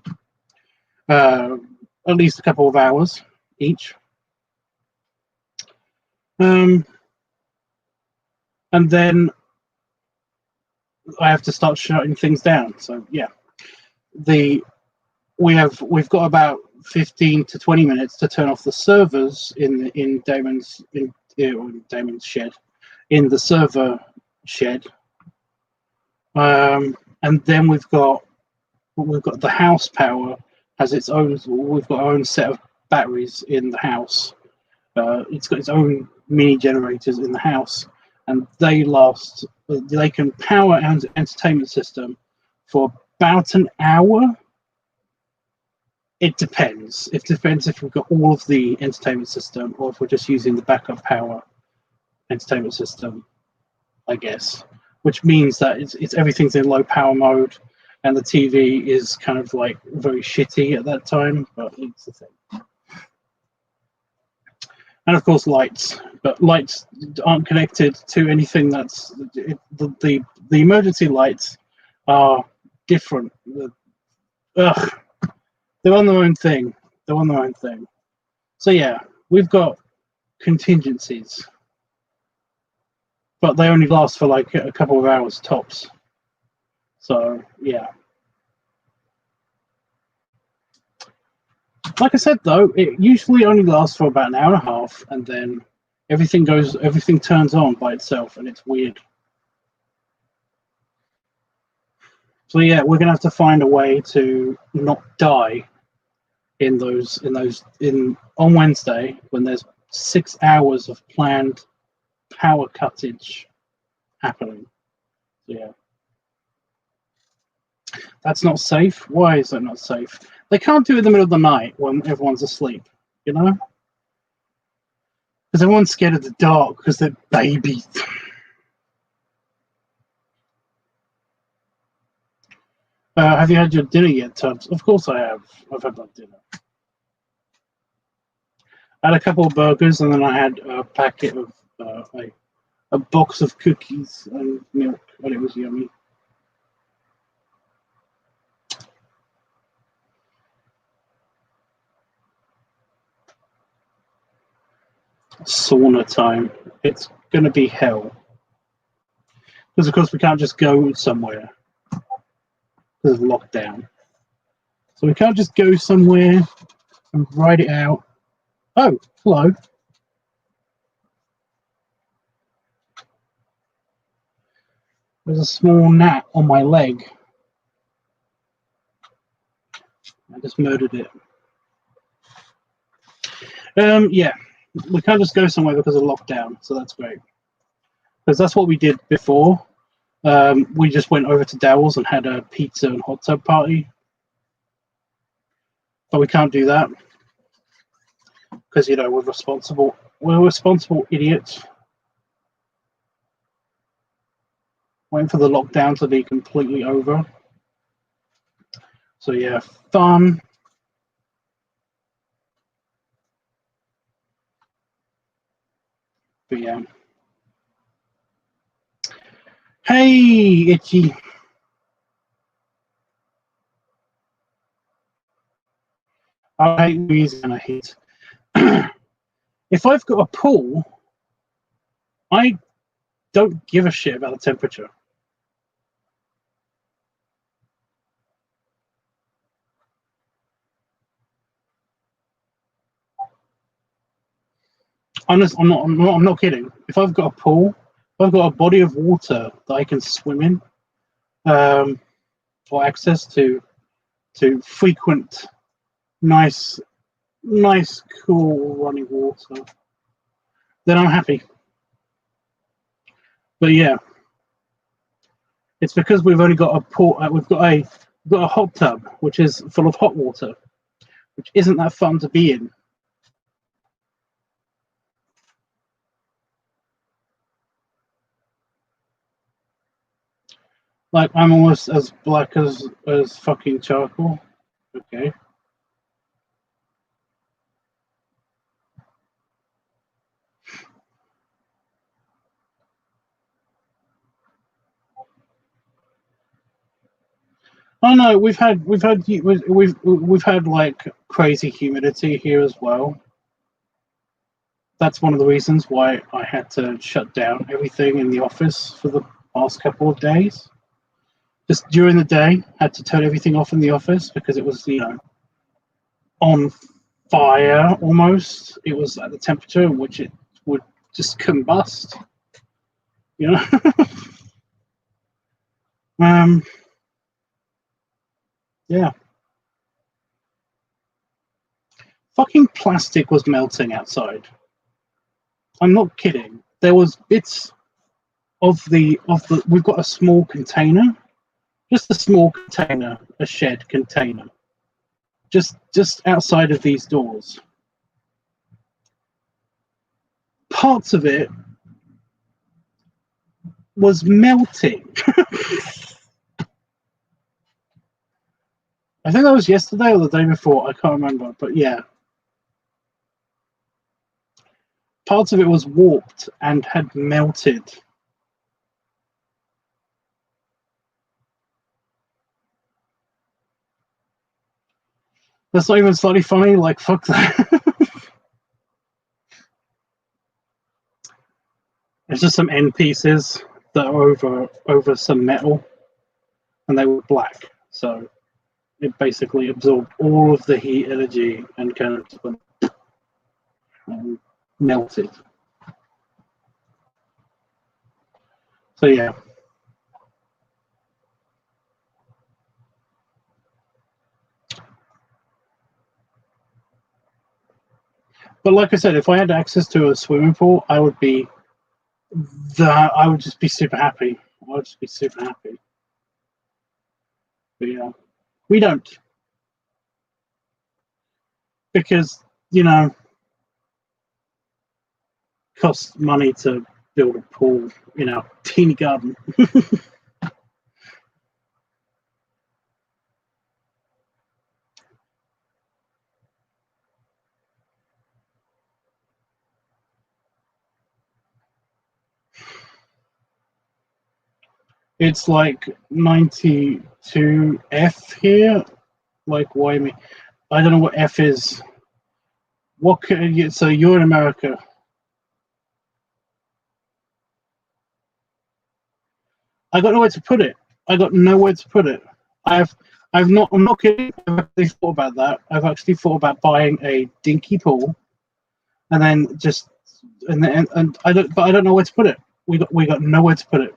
At least a couple of hours each. And then I have to start shutting things down. So yeah, we've got about 15 to 20 minutes to turn off the servers in Damon's shed, in the server shed, and then we've got the house power has its own. We've got our own set of batteries in the house. It's got its own mini generators in the house, and they last. They can power our entertainment system for about an hour. It depends. It depends if we've got all of the entertainment system or if we're just using the backup power entertainment system, I guess. Which means that it's everything's in low power mode, and the TV is kind of like very shitty at that time, but it's the thing. And of course lights, but lights aren't connected to anything that's the emergency lights are different. They're on their own thing. They're on their own thing. So yeah, we've got contingencies, but they only last for like a couple of hours tops. So yeah. Like I said though, it usually only lasts for about an hour and a half, and then everything turns on by itself, and it's weird. So yeah, we're gonna have to find a way to not die on Wednesday when there's 6 hours of planned power cuttage happening. Yeah. That's not safe. Why is that not safe? They can't do it in the middle of the night when everyone's asleep, you know? Because everyone's scared of the dark because they're babies. Have you had your dinner yet, Tubbs? Of course I have. I've had my dinner. I had a couple of burgers, and then I had a packet of a box of cookies and milk, and it was yummy. Sauna time. It's going to be hell. Because, of course, we can't just go somewhere because of lockdown. So we can't just go somewhere and write it out. Oh, hello. There's a small gnat on my leg. I just murdered it. Yeah, we can't just go somewhere because of lockdown, so that's great. Because that's what we did before. We just went over to Dowell's and had a pizza and hot tub party. But we can't do that because, you know, we're responsible we're responsible idiots. Waiting for the lockdown to be completely over. So yeah, fun. But yeah. Hey, Itchy. I hate wheezing and I hate. If I've got a pool, I don't give a shit about the temperature. I'm not kidding. If I've got a pool, if I've got a body of water that I can swim in, or access to frequent, nice, cool running water, then I'm happy. But yeah, it's because we've only got a pool. We've got a hot tub which is full of hot water, which isn't that fun to be in. Like, I'm almost as black as fucking charcoal. Okay. Oh no, we've had like crazy humidity here as well. That's one of the reasons why I had to shut down everything in the office for the past couple of days. Just during the day, had to turn everything off in the office because it was, on fire almost. It was at the temperature in which it would just combust. Yeah. Fucking plastic was melting outside. I'm not kidding. There was bits of the we've got a small container, just a small container, a shed container, just outside of these doors. Parts of it was melting. I think that was yesterday or the day before. I can't remember, but yeah. Parts of it was warped and had melted. That's not even slightly funny. Like, fuck that. It's just some end pieces that are over some metal, and they were black. So it basically absorbed all of the heat energy and kind of went and melted. So yeah. But like I said, if I had access to a swimming pool, I would just be super happy. I would just be super happy. But yeah, we don't, because costs money to build a pool in our teeny garden. It's like 92F here. Like, why me? I don't know what F is. What could you, so you're in America. I got nowhere to put it. I'm not kidding. I've actually thought about that. I've actually thought about buying a dinky pool, and then I don't know where to put it. We got nowhere to put it.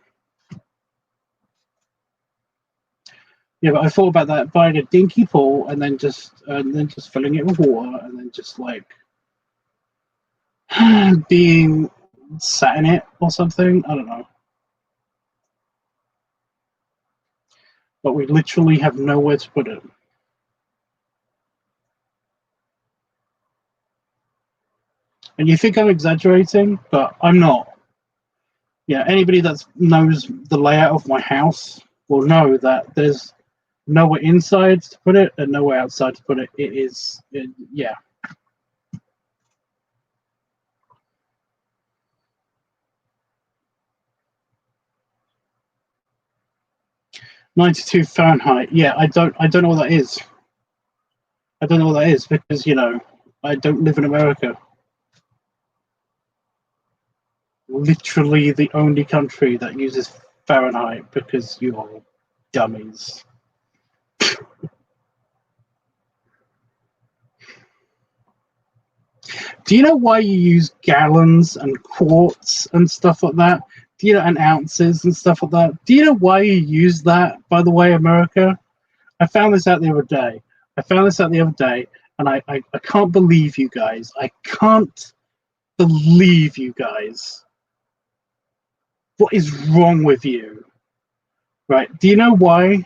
Yeah, but I thought about that, buying a dinky pool and then just filling it with water and then just like being sat in it or something. I don't know. But we literally have nowhere to put it. And you think I'm exaggerating, but I'm not. Yeah, anybody that knows the layout of my house will know that there's nowhere inside to put it and nowhere outside to put it. Yeah. £92 Fahrenheit. Yeah, I don't know what that is. I don't know what that is because, you know, I don't live in America. Literally the only country that uses Fahrenheit because you are dummies. Do you know why you use gallons and quarts and stuff like that? Do you know, and ounces and stuff like that? Do you know why you use that, by the way, America? I found this out the other day. And I can't believe you guys. I can't believe you guys. What is wrong with you? Right, do you know why?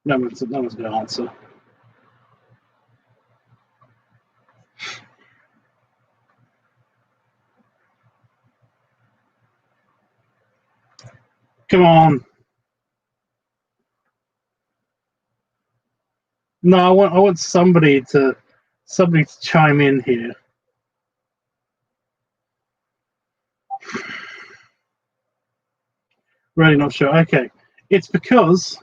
No one's going to answer. Come on. No, I want somebody to chime in here. Really not sure. Okay, it's because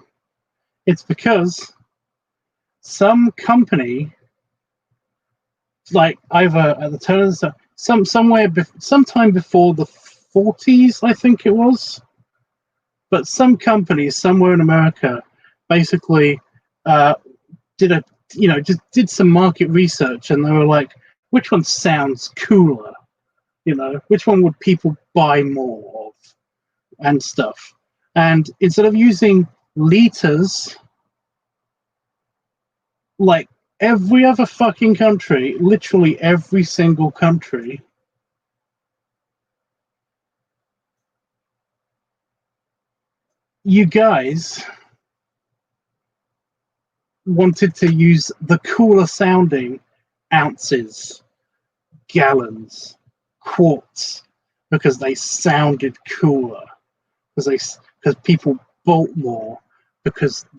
some company, like either at the turn of the sometime before the 40s, I think it was, but some company somewhere in America basically just did some market research, and they were like, which one sounds cooler? You know, which one would people buy more of and stuff? And instead of using liters, like every other fucking country, literally every single country, you guys wanted to use the cooler sounding ounces, gallons, quarts, because they sounded cooler, because people bought more,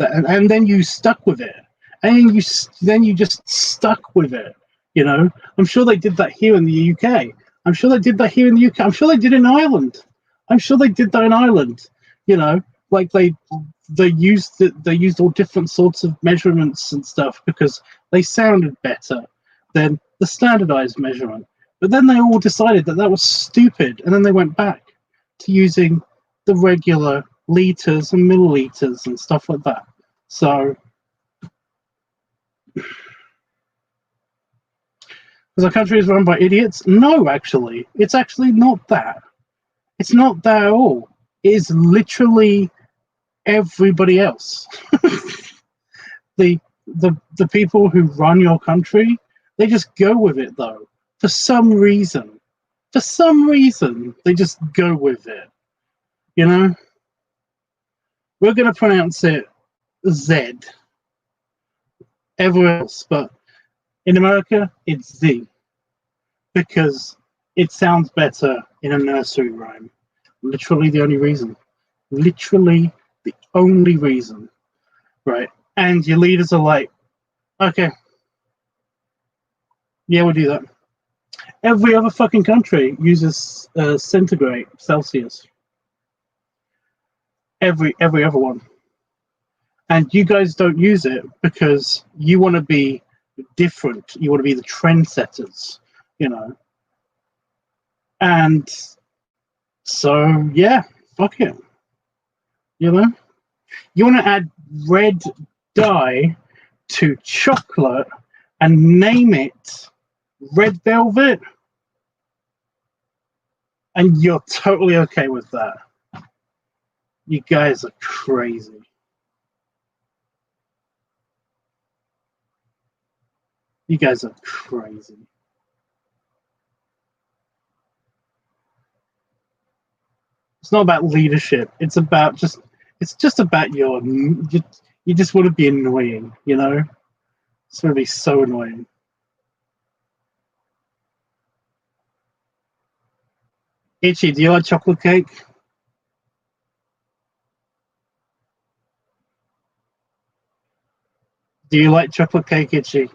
and then you stuck with it, and you just stuck with it. You know, I'm sure they did that here in the UK. I'm sure they did that here in the UK. I'm sure they did in Ireland. I'm sure they did that in Ireland. You know, like they used all different sorts of measurements and stuff because they sounded better than the standardized measurement. But then they all decided that was stupid, and then they went back to using the regular liters and milliliters and stuff like that. So, because our country is run by idiots? No, actually, it's actually not that. It's not that at all. It is literally everybody else. the people who run your country, they just go with it though. For some reason, they just go with it. You know, we're going to pronounce it Z. Everywhere else, but in America, it's Z because it sounds better in a nursery rhyme. Literally the only reason. Literally the only reason. Right. And your leaders are like, okay, yeah, we'll do that. Every other fucking country uses centigrade, Celsius. Every other one. And you guys don't use it because you want to be different. You want to be the trendsetters, you know. And so, yeah, fuck it. You know? You want to add red dye to chocolate and name it red velvet, and you're totally okay with that. You guys are crazy. You guys are crazy. It's not about leadership. It's about just. It's just about you just want to be annoying, you know? It's going to be so annoying. Itchy, do you like chocolate cake? Do you like chocolate cake, Itchy?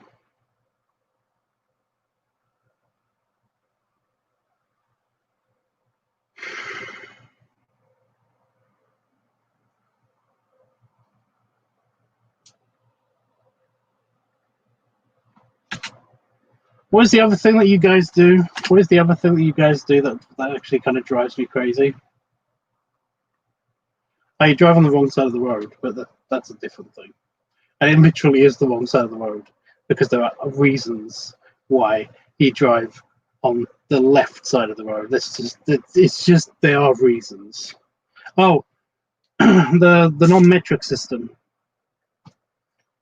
What is the other thing that you guys do? What is the other thing that you guys do that actually kind of drives me crazy? Oh, you drive on the wrong side of the road, but that's a different thing. And it literally is the wrong side of the road because there are reasons why you drive on the left side of the road. It's just there are reasons. Oh, the non-metric system.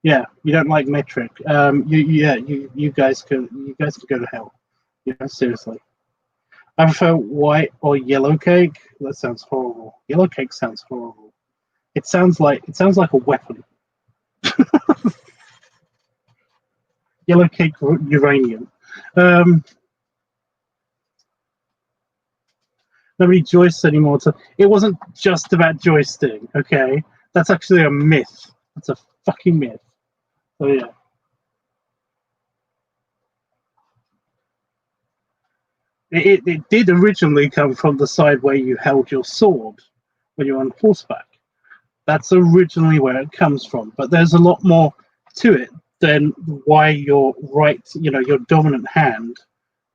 Yeah, you don't like metric. You guys can go to hell. Yeah, seriously. I prefer white or yellow cake. That sounds horrible. Yellow cake sounds horrible. It sounds like a weapon. Yellow cake uranium. Nobody joists anymore. So it wasn't just about joisting. Okay, that's actually a myth. That's a fucking myth. So yeah. It did originally come from the side where you held your sword when you're on horseback. That's originally where it comes from. But there's a lot more to it than why your your dominant hand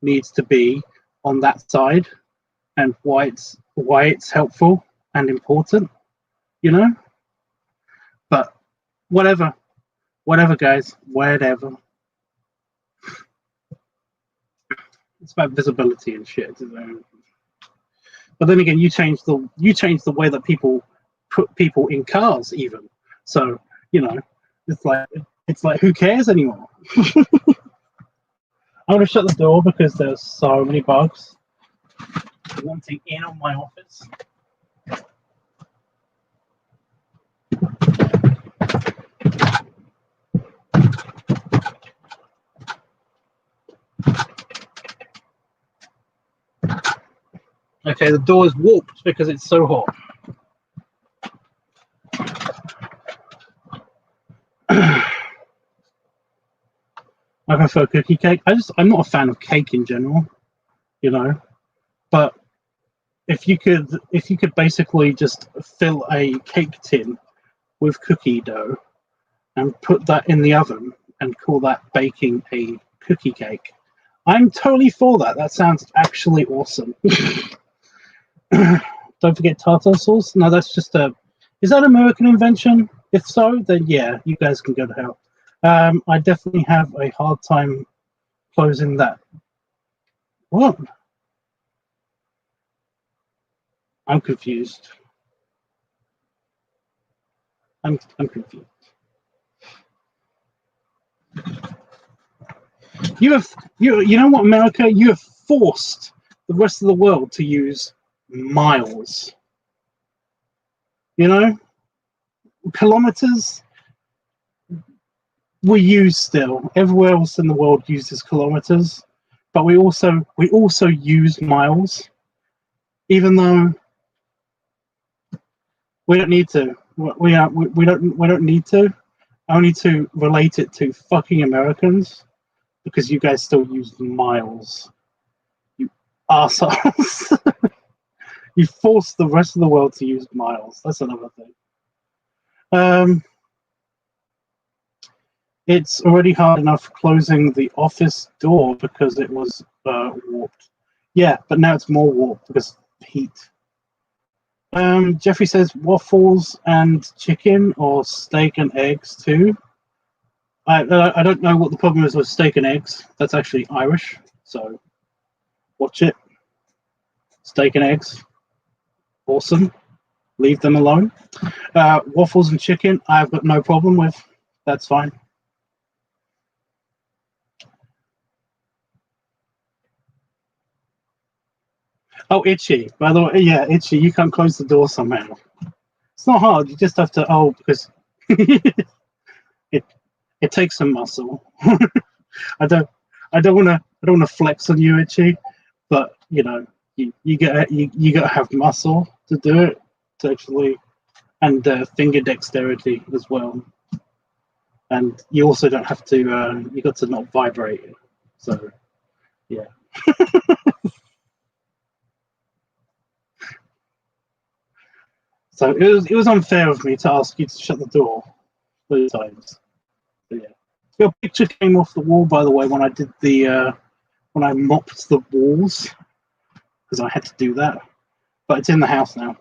needs to be on that side and why it's helpful and important, you know? But whatever, guys, whatever. It's about visibility and shit. But then again, you change the way that people put people in cars, even. So it's like who cares anymore? I'm gonna shut the door because there's so many bugs wanting in on my office. Okay, the door is warped because it's so hot. I prefer cookie cake. I'm not a fan of cake in general, but if you could basically just fill a cake tin with cookie dough and put that in the oven and call that baking a cookie cake, I'm totally for that. That sounds actually awesome. Don't forget tartar sauce. No, that's just is that an American invention? If so, then yeah, you guys can go to hell. I definitely have a hard time closing that. What? I'm confused. I'm confused. You know what, America? You have forced the rest of the world to use miles. Kilometers we use still. Everywhere else in the world uses kilometers, but we also use miles, even though we don't need to. We don't need to. Only to relate it to fucking Americans, because you guys still use miles. You assholes. You force the rest of the world to use miles. That's another thing. It's already hard enough closing the office door because it was warped. Yeah, but now it's more warped because of heat. Jeffrey says waffles and chicken or steak and eggs too. I don't know what the problem is with steak and eggs. That's actually Irish, so watch it. Steak and eggs, awesome. Leave them alone. Waffles and chicken, I've got no problem with. That's fine. Oh, Itchy. By the way, yeah, Itchy. You can't close the door somehow. It's not hard. You just have to. Oh, because it takes some muscle. I don't want to flex on you, Itchy, but you know you gotta have muscle to do it, to actually, and finger dexterity as well. And you also don't have to. You got to not vibrate. So yeah. So it was unfair of me to ask you to shut the door 3 times. But yeah. Your picture came off the wall, by the way, when I did the when I mopped the walls, because I had to do that. But it's in the house now.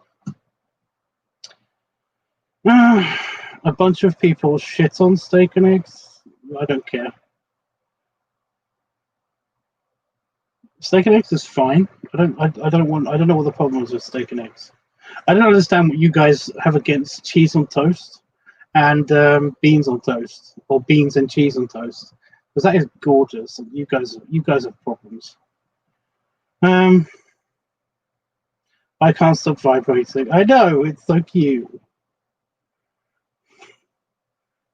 A bunch of people shit on steak and eggs. I don't care. Steak and eggs is fine. I don't know what the problem is with steak and eggs. I don't understand what you guys have against cheese on toast and beans on toast, or beans and cheese on toast, because that is gorgeous. You guys have problems. I can't stop vibrating. I know, it's so cute.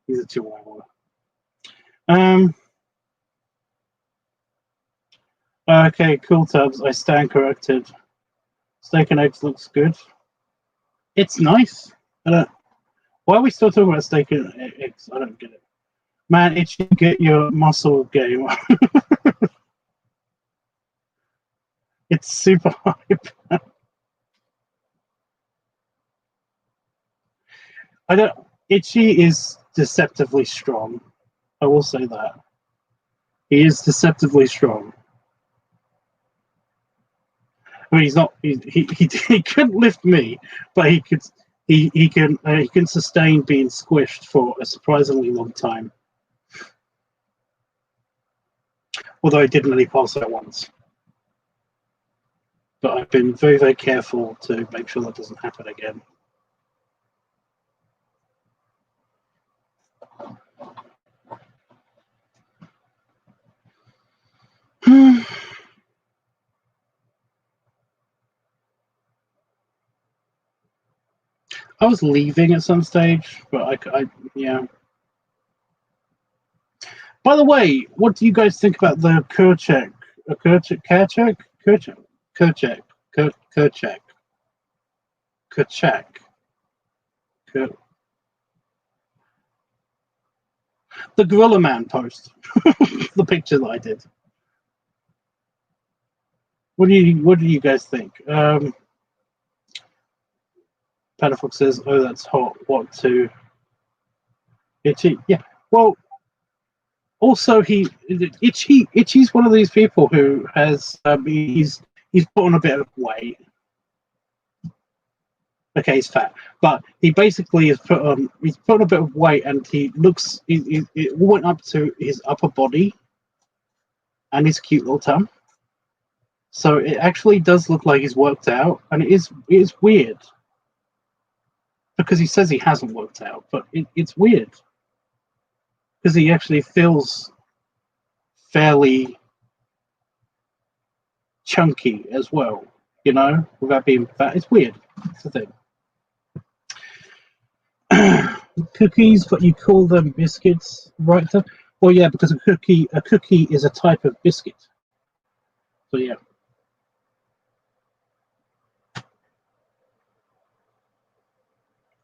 He's a chihuahua. Okay, cool, Tubbs. I stand corrected. Steak and eggs looks good. It's nice. Why are we still talking about steak and eggs? I don't get it. Man, it should get your muscle game. It's super hype. Itchy is deceptively strong. I will say that. He is deceptively strong. I mean, he's not. He couldn't lift me, but he could. He can sustain being squished for a surprisingly long time. Although I did nearly pass out once, but I've been very careful to make sure that doesn't happen again. I was leaving at some stage, but yeah. By the way, what do you guys think about the Kerchak? The Gorilla Man post, the picture that I did. What do you guys think? Panafox says, "Oh, that's hot. What to Itchy? Yeah. Well, also Itchy's one of these people who has he's put on a bit of weight. Okay, he's fat, but he basically he's put on a bit of weight, and he looks it went up to his upper body and his cute little tum. So it actually does look like he's worked out, and it is weird because he says he hasn't worked out, but it's weird because he actually feels fairly chunky as well, you know, without being fat. It's weird. It's the thing. Cookies, but you call them biscuits, right? Well, yeah, because a cookie is a type of biscuit. So yeah.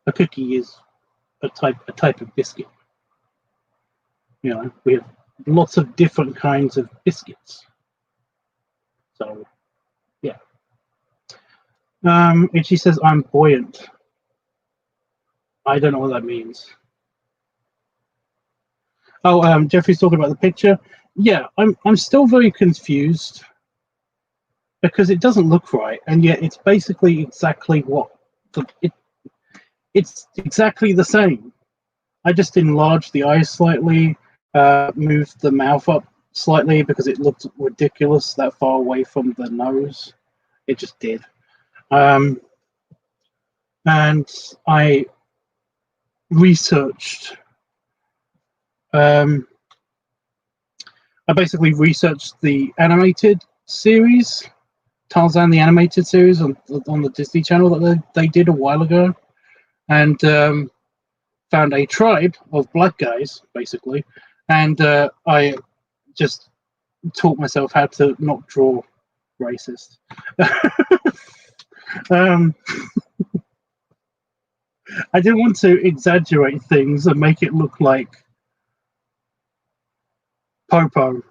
A cookie is a type of biscuit. You know, we have lots of different kinds of biscuits. So yeah. And she says I'm buoyant. I don't know what that means. Oh, Jeffrey's talking about the picture. Yeah, I'm still very confused because it doesn't look right, and yet it's basically exactly what it's exactly the same. I just enlarged the eyes slightly, moved the mouth up slightly because it looked ridiculous that far away from the nose. It just did. And I researched. I basically researched the animated series Tarzan the animated series on the Disney Channel that they did a while ago, and found a tribe of black guys basically, and I just taught myself how to not draw racist. I didn't want to exaggerate things and make it look like Popo.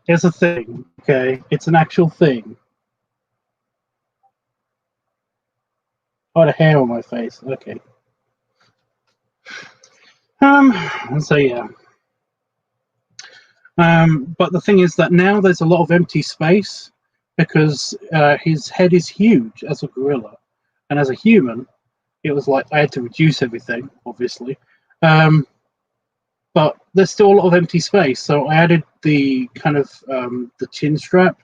It's a thing, okay? It's an actual thing. Oh, the hair on my face. Okay. So yeah. But the thing is that now there's a lot of empty space because his head is huge as a gorilla, and as a human, it was like I had to reduce everything, obviously. But there's still a lot of empty space, so I added the kind of the chin strap,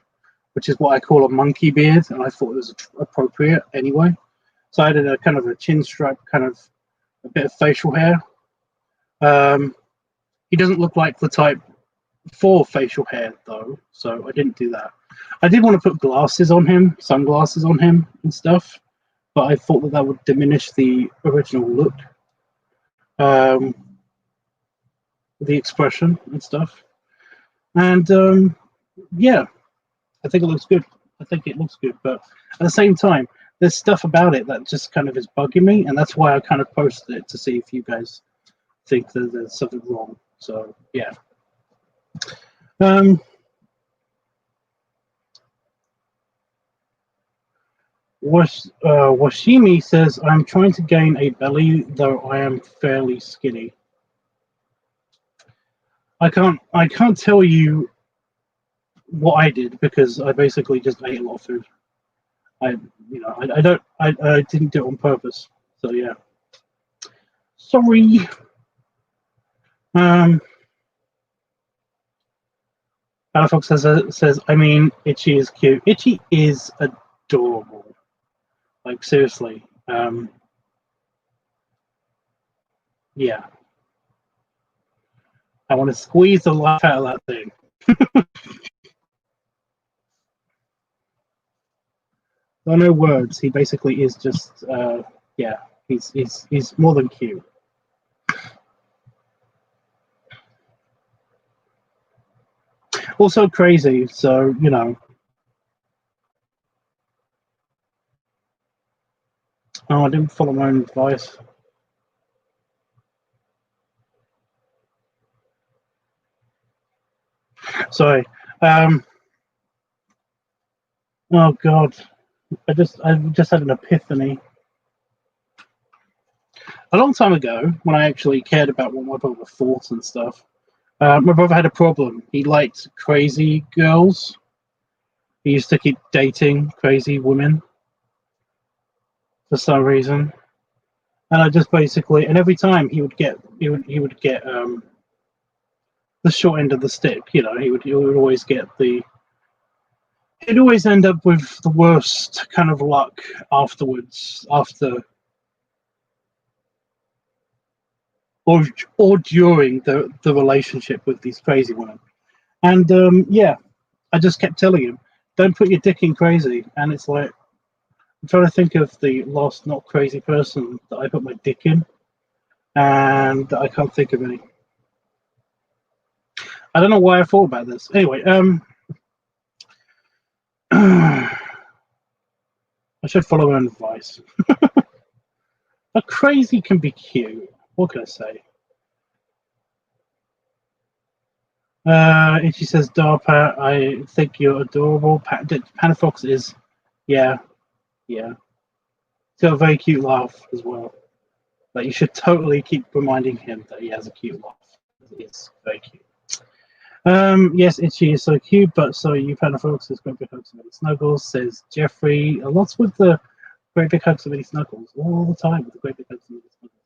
which is what I call a monkey beard, and I thought it was appropriate anyway. So I added a kind of a chin strap, kind of a bit of facial hair. He doesn't look like the type for facial hair though, so I didn't do that. I did want to put glasses on him, sunglasses on him and stuff, but I thought that would diminish the original look, the expression and stuff. And yeah, I think it looks good. But at the same time, there's stuff about it that just kind of is bugging me, and that's why I kind of posted it to see if you guys think that there's something wrong. So yeah. Washimi says, I'm trying to gain a belly, though I am fairly skinny. I can't tell you what I did because I basically just ate a lot of food. I didn't do it on purpose. So yeah. Sorry. Fox says, I mean, Itchy is cute. Itchy is adorable. Like seriously. Yeah. I want to squeeze the life out of that thing. There are no words. He basically is just yeah. He's more than cute. Also crazy, so you know. Oh, I didn't follow my own advice. Sorry. Oh God, I just had an epiphany. A long time ago, when I actually cared about what my brother thought and stuff, my brother had a problem. He liked crazy girls. He used to keep dating crazy women for some reason, and I just basically, and every time he would get the short end of the stick. You know, he would always get the. He'd always end up with the worst kind of luck afterwards, or during the relationship with these crazy women. And yeah, I just kept telling him, don't put your dick in crazy. And it's like, I'm trying to think of the last not crazy person that I put my dick in, and I can't think of any. I don't know why I thought about this. Anyway, I should follow my own advice. A crazy can be cute. What can I say? And she says, Darpat, I think you're adorable. Panafox is, yeah. He's got a very cute laugh as well. Like, you should totally keep reminding him that he has a cute laugh. It's very cute. Yes, Itchy is so cute, but so you Panafox is great big hugs and many snuggles, says Jeffrey. A lot with the great big hugs and many snuggles. All the time with the great big hugs and many snuggles.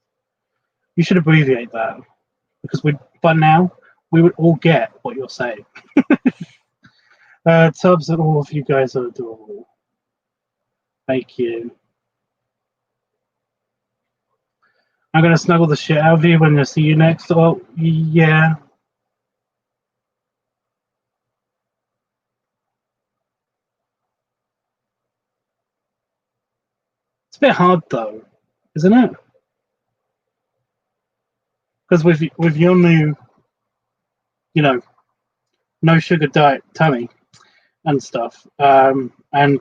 You should abbreviate that, because by now we would all get what you're saying. Tubbs and all of you guys are adorable. Thank you. I'm gonna snuggle the shit out of you when I see you next. Oh, yeah. It's a bit hard though, isn't it? Because with your new, you know, no sugar diet tummy and stuff, and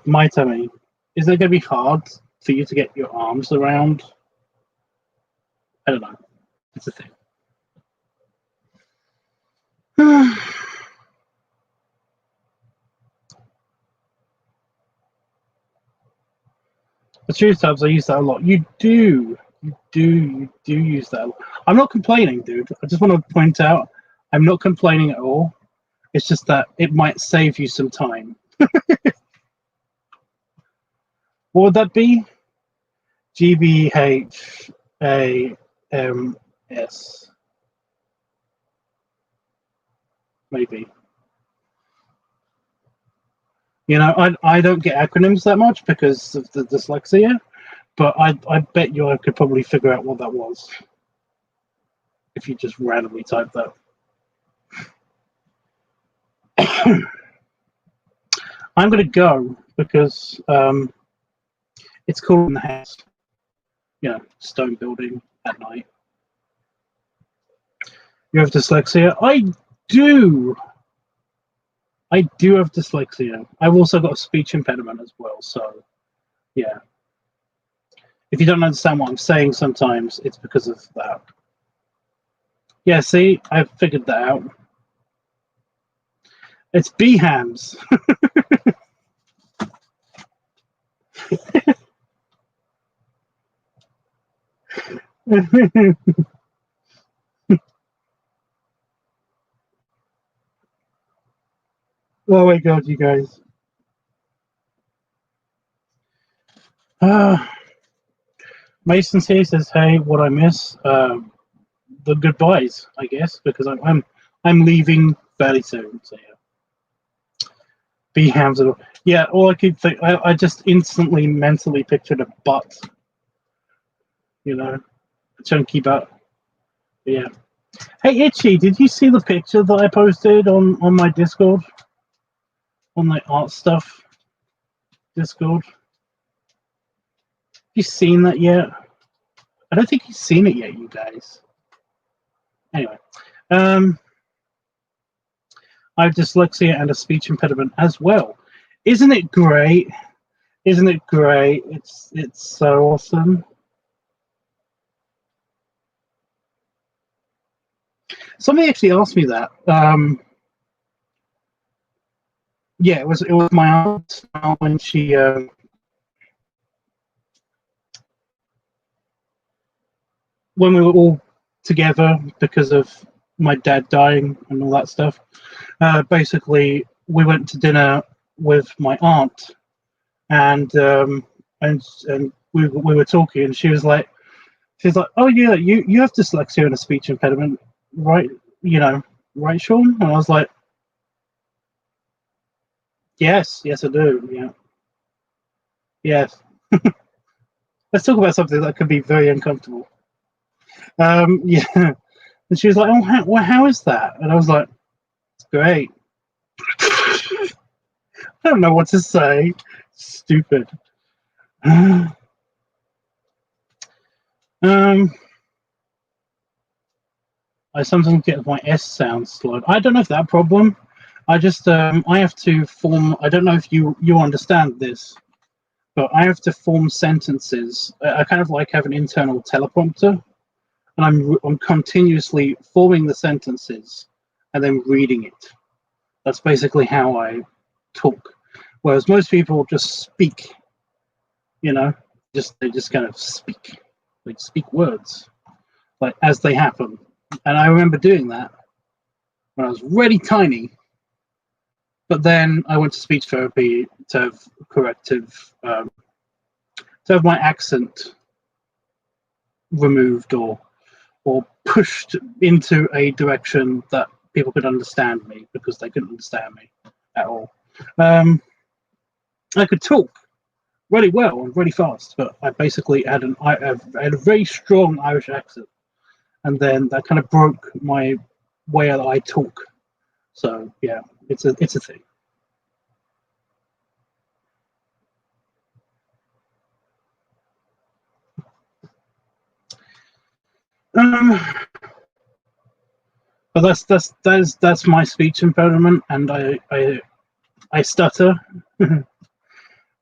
my tummy, is it gonna be hard for you to get your arms around? I don't know. It's a thing. The truth tabs, I use that a lot. You do use that a lot. I'm not complaining, dude. I just want to point out, I'm not complaining at all. It's just that it might save you some time. What would that be? GBHAMS. Maybe. You know, I don't get acronyms that much because of the dyslexia, but I bet you I could probably figure out what that was if you just randomly type that. I'm going to go because it's cool in the house. You know, stone building at night. You have dyslexia? I do. I do have dyslexia. I've also got a speech impediment as well. So, yeah. If you don't understand what I'm saying sometimes, it's because of that. Yeah, see, I've figured that out. It's BHAMS. Oh my god, you guys. Mason's here says, "Hey, what I miss? The goodbyes, I guess, because I'm leaving fairly soon. So yeah, BHAMS. Yeah, all I could think, I just instantly mentally pictured a butt. You know, a chunky butt. Yeah. Hey, Itchy, did you see the picture that I posted on my Discord? On my art stuff Discord? Have you seen that yet? I don't think you've seen it yet, you guys. Anyway, I have dyslexia and a speech impediment as well. Isn't it great? Isn't it great? It's so awesome. Somebody actually asked me that. Yeah, it was my aunt when she when we were all together because of my dad dying and all that stuff. Basically, we went to dinner with my aunt, and we were talking, and she was like, "Oh yeah, you have dyslexia and a speech impediment, right? You know, right, Sean?" And I was like, "Yes, I do. Yeah, yes." Let's talk about something that could be very uncomfortable. Yeah. And she was like, "Oh, how is that?" And I was like, "It's great." I don't know what to say. Stupid. I sometimes get my S sound slowed. I don't know if that problem. I just I have to form. I don't know if you understand this, but I have to form sentences. I kind of like have an internal teleprompter, and I'm continuously forming the sentences and then reading it. That's basically how I talk. Whereas most people just speak, you know, they just kind of speak. They speak words like as they happen. And I remember doing that when I was really tiny. But then I went to speech therapy to have corrective, to have my accent removed or pushed into a direction that people could understand me, because they couldn't understand me at all. I could talk, really well and really fast. But I basically had I had a very strong Irish accent, and then that kind of broke my way that I talk. So yeah, it's a thing. But that's my speech impediment, and I stutter.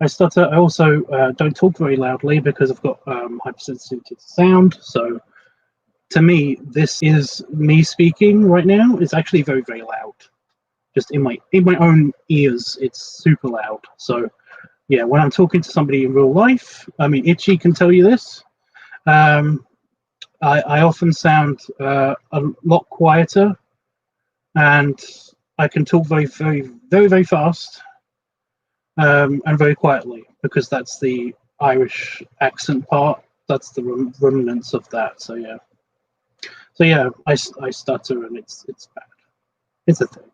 I stutter. I also don't talk very loudly because I've got hypersensitivity to sound. So to me, this is me speaking right now. It's actually very, very loud. Just in my own ears, it's super loud. So yeah, when I'm talking to somebody in real life, I mean, Itchy can tell you this. I often sound a lot quieter, and I can talk very, very, very, very fast. And very quietly, because that's the Irish accent part. That's the remnants of that. So yeah, I stutter, and it's bad. It's a thing.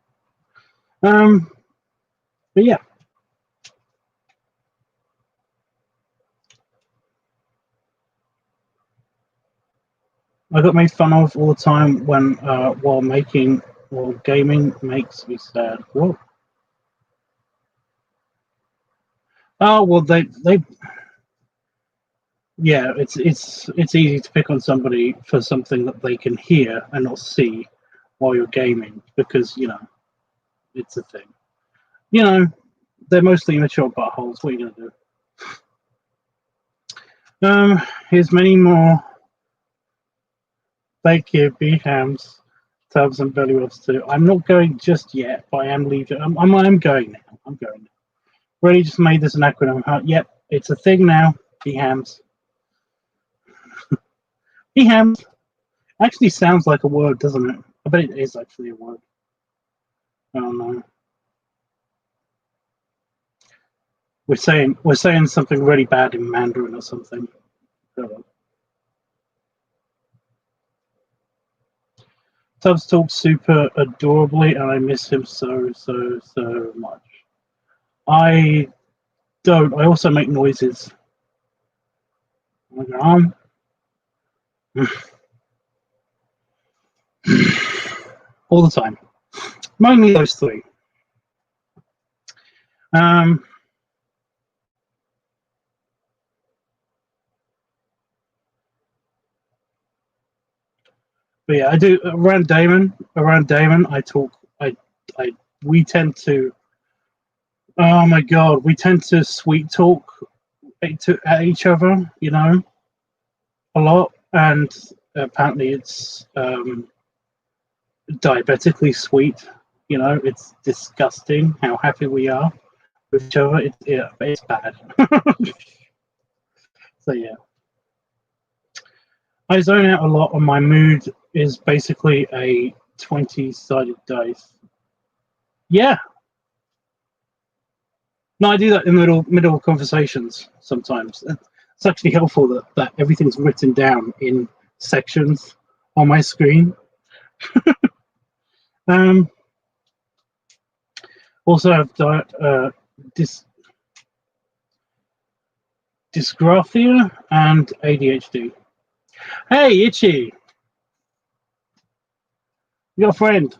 But yeah, I got made fun of all the time when while gaming makes me sad. What? Oh well, they yeah, it's easy to pick on somebody for something that they can hear and not see while you're gaming, because it's a thing. They're mostly immature buttholes. What are you gonna do? Here's many more. Thank you, B hams, tubs, and belly rubs too. I'm not going just yet, but I am leaving. I'm going now. I'm going now. Really just made this an acronym. Huh? Yep, it's a thing now. B hams. B hams actually sounds like a word, doesn't it? I bet it is actually a word. I don't know. We're saying something really bad in Mandarin or something. Tubbs talks super adorably, and I miss him so much. I don't. I also make noises. I go, all the time. Mainly those three. But yeah, I do around Damon. I talk. We tend to. Oh my god, we tend to sweet talk at each other. A lot, and apparently it's diabetically sweet. It's disgusting how happy we are with each other. It's bad. So yeah, I zone out a lot, and my mood is basically a 20-sided dice. Yeah. No, I do that in the middle of conversations sometimes. It's actually helpful that everything's written down in sections on my screen. Also have dysgraphia and ADHD. Hey, Itchy! Your friend.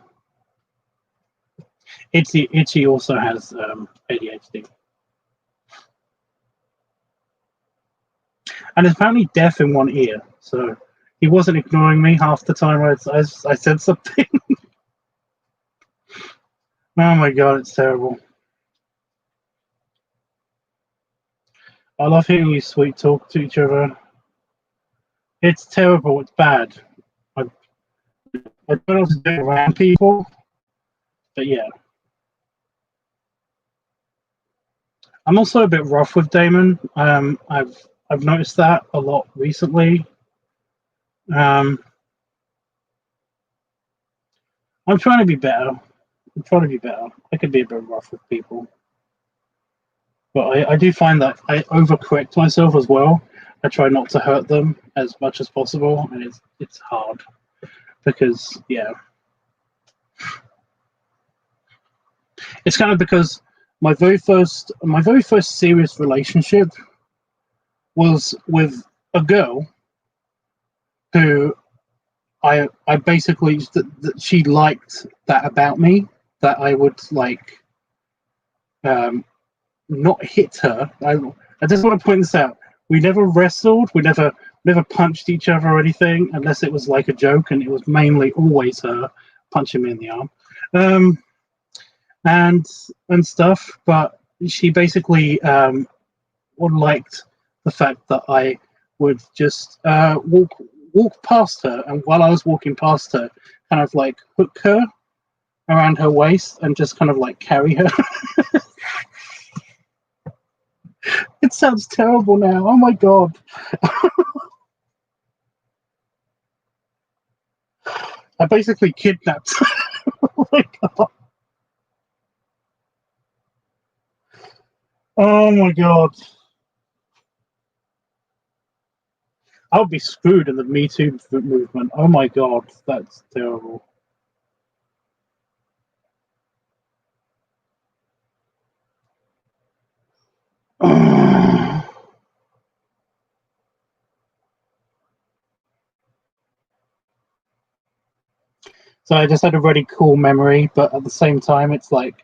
Itchy also has ADHD. And is apparently deaf in one ear, so he wasn't ignoring me half the time I said something. Oh my god, it's terrible. I love hearing you sweet talk to each other. It's terrible, it's bad. I don't know what to do around people, but yeah. I'm also a bit rough with Damon. I've noticed that a lot recently. I'm trying to be better. I could be a bit rough with people, but I do find that I overcorrect myself as well. I try not to hurt them as much as possible, and it's hard because yeah, it's kind of because my very first serious relationship was with a girl who I basically that she liked that about me, that I would like not hit her. I just want to point this out. We never wrestled. We never punched each other or anything, unless it was like a joke, and it was mainly always her punching me in the arm, and stuff. But she basically liked the fact that I would just walk past her, and while I was walking past her, kind of like hook her around her waist and just kind of like carry her. It sounds terrible now. Oh my god. I basically kidnapped her. Oh my god. Oh my god. I would be screwed in the Me Too movement. Oh my god, that's terrible. So I just had a really cool memory, but at the same time, it's like,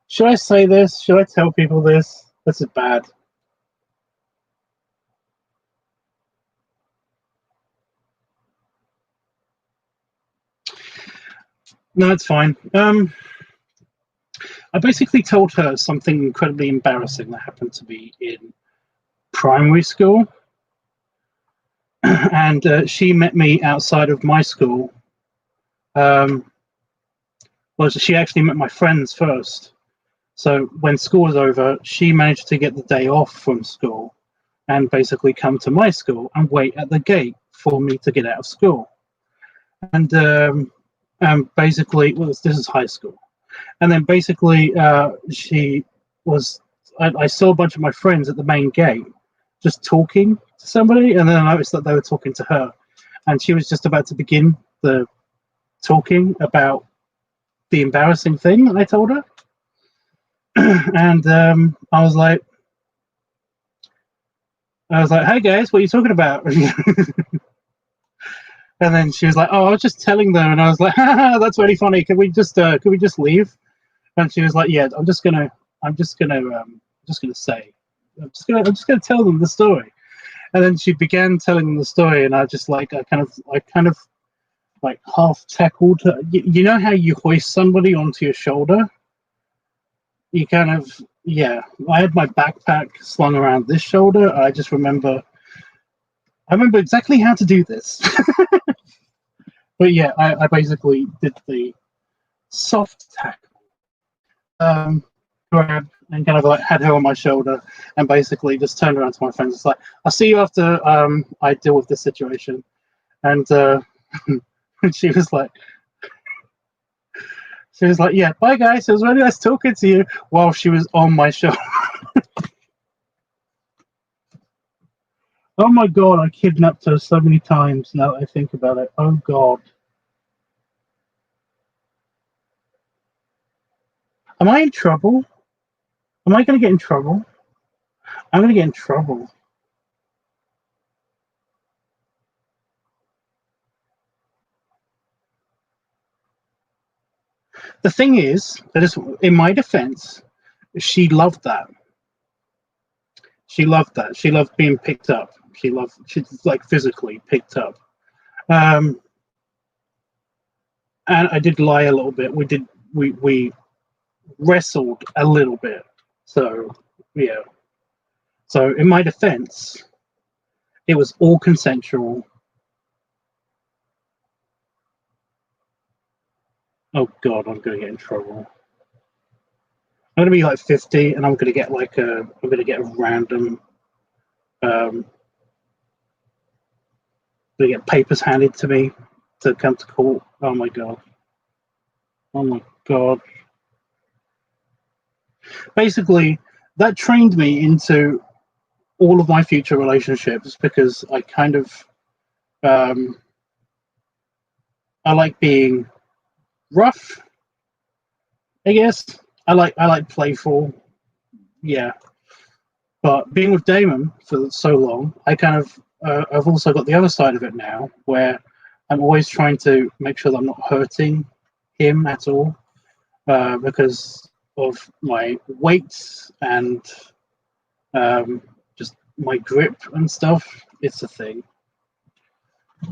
should I say this? Should I tell people this? This is bad. No, it's fine. I basically told her something incredibly embarrassing that happened to me in primary school. And she met me outside of my school. Well, she actually met my friends first. So when school was over, she managed to get the day off from school and basically come to my school and wait at the gate for me to get out of school. And basically, well, this is high school. And then basically, she was. I saw a bunch of my friends at the main gate just talking to somebody, and then I noticed that they were talking to her, and she was just about to begin the talking about the embarrassing thing I told her. And I was like, "Hey guys, what are you talking about?" And then she was like, "Oh, I was just telling them," and I was like, "Haha, that's really funny. Can we just leave?" And she was like, "Yeah, I'm just gonna say, I'm just gonna tell them the story." And then she began telling them the story, and I kind of like half tackled her. You know how you hoist somebody onto your shoulder? You kind of, yeah. I had my backpack slung around this shoulder. I remember exactly how to do this. But yeah, I basically did the soft tackle, grab, and kind of like had her on my shoulder, and basically just turned around to my friends. It's like, "I'll see you after I deal with this situation." And she was like, "Yeah, bye guys. It was really nice talking to you." While she was on my shoulder. Oh my god, I kidnapped her so many times now that I think about it. Oh god. Am I in trouble? Am I going to get in trouble? I'm going to get in trouble. The thing is, that is, in my defense, she loved that. She loved that. She loved being picked up. She's like physically picked up. And I did lie a little bit. We wrestled a little bit. So, yeah. So, in my defense, it was all consensual. Oh god, I'm gonna get in trouble. I'm gonna be like 50, and I'm gonna get a random, gonna get papers handed to me to come to court. Oh my god. Oh my god. Basically, that trained me into all of my future relationships, because I kind of, I like being rough, I guess. I like playful. yeah. But being with Damon for so long, I kind of I've also got the other side of it now, where I'm always trying to make sure that I'm not hurting him at all, because of my weight and just my grip and stuff. It's a thing.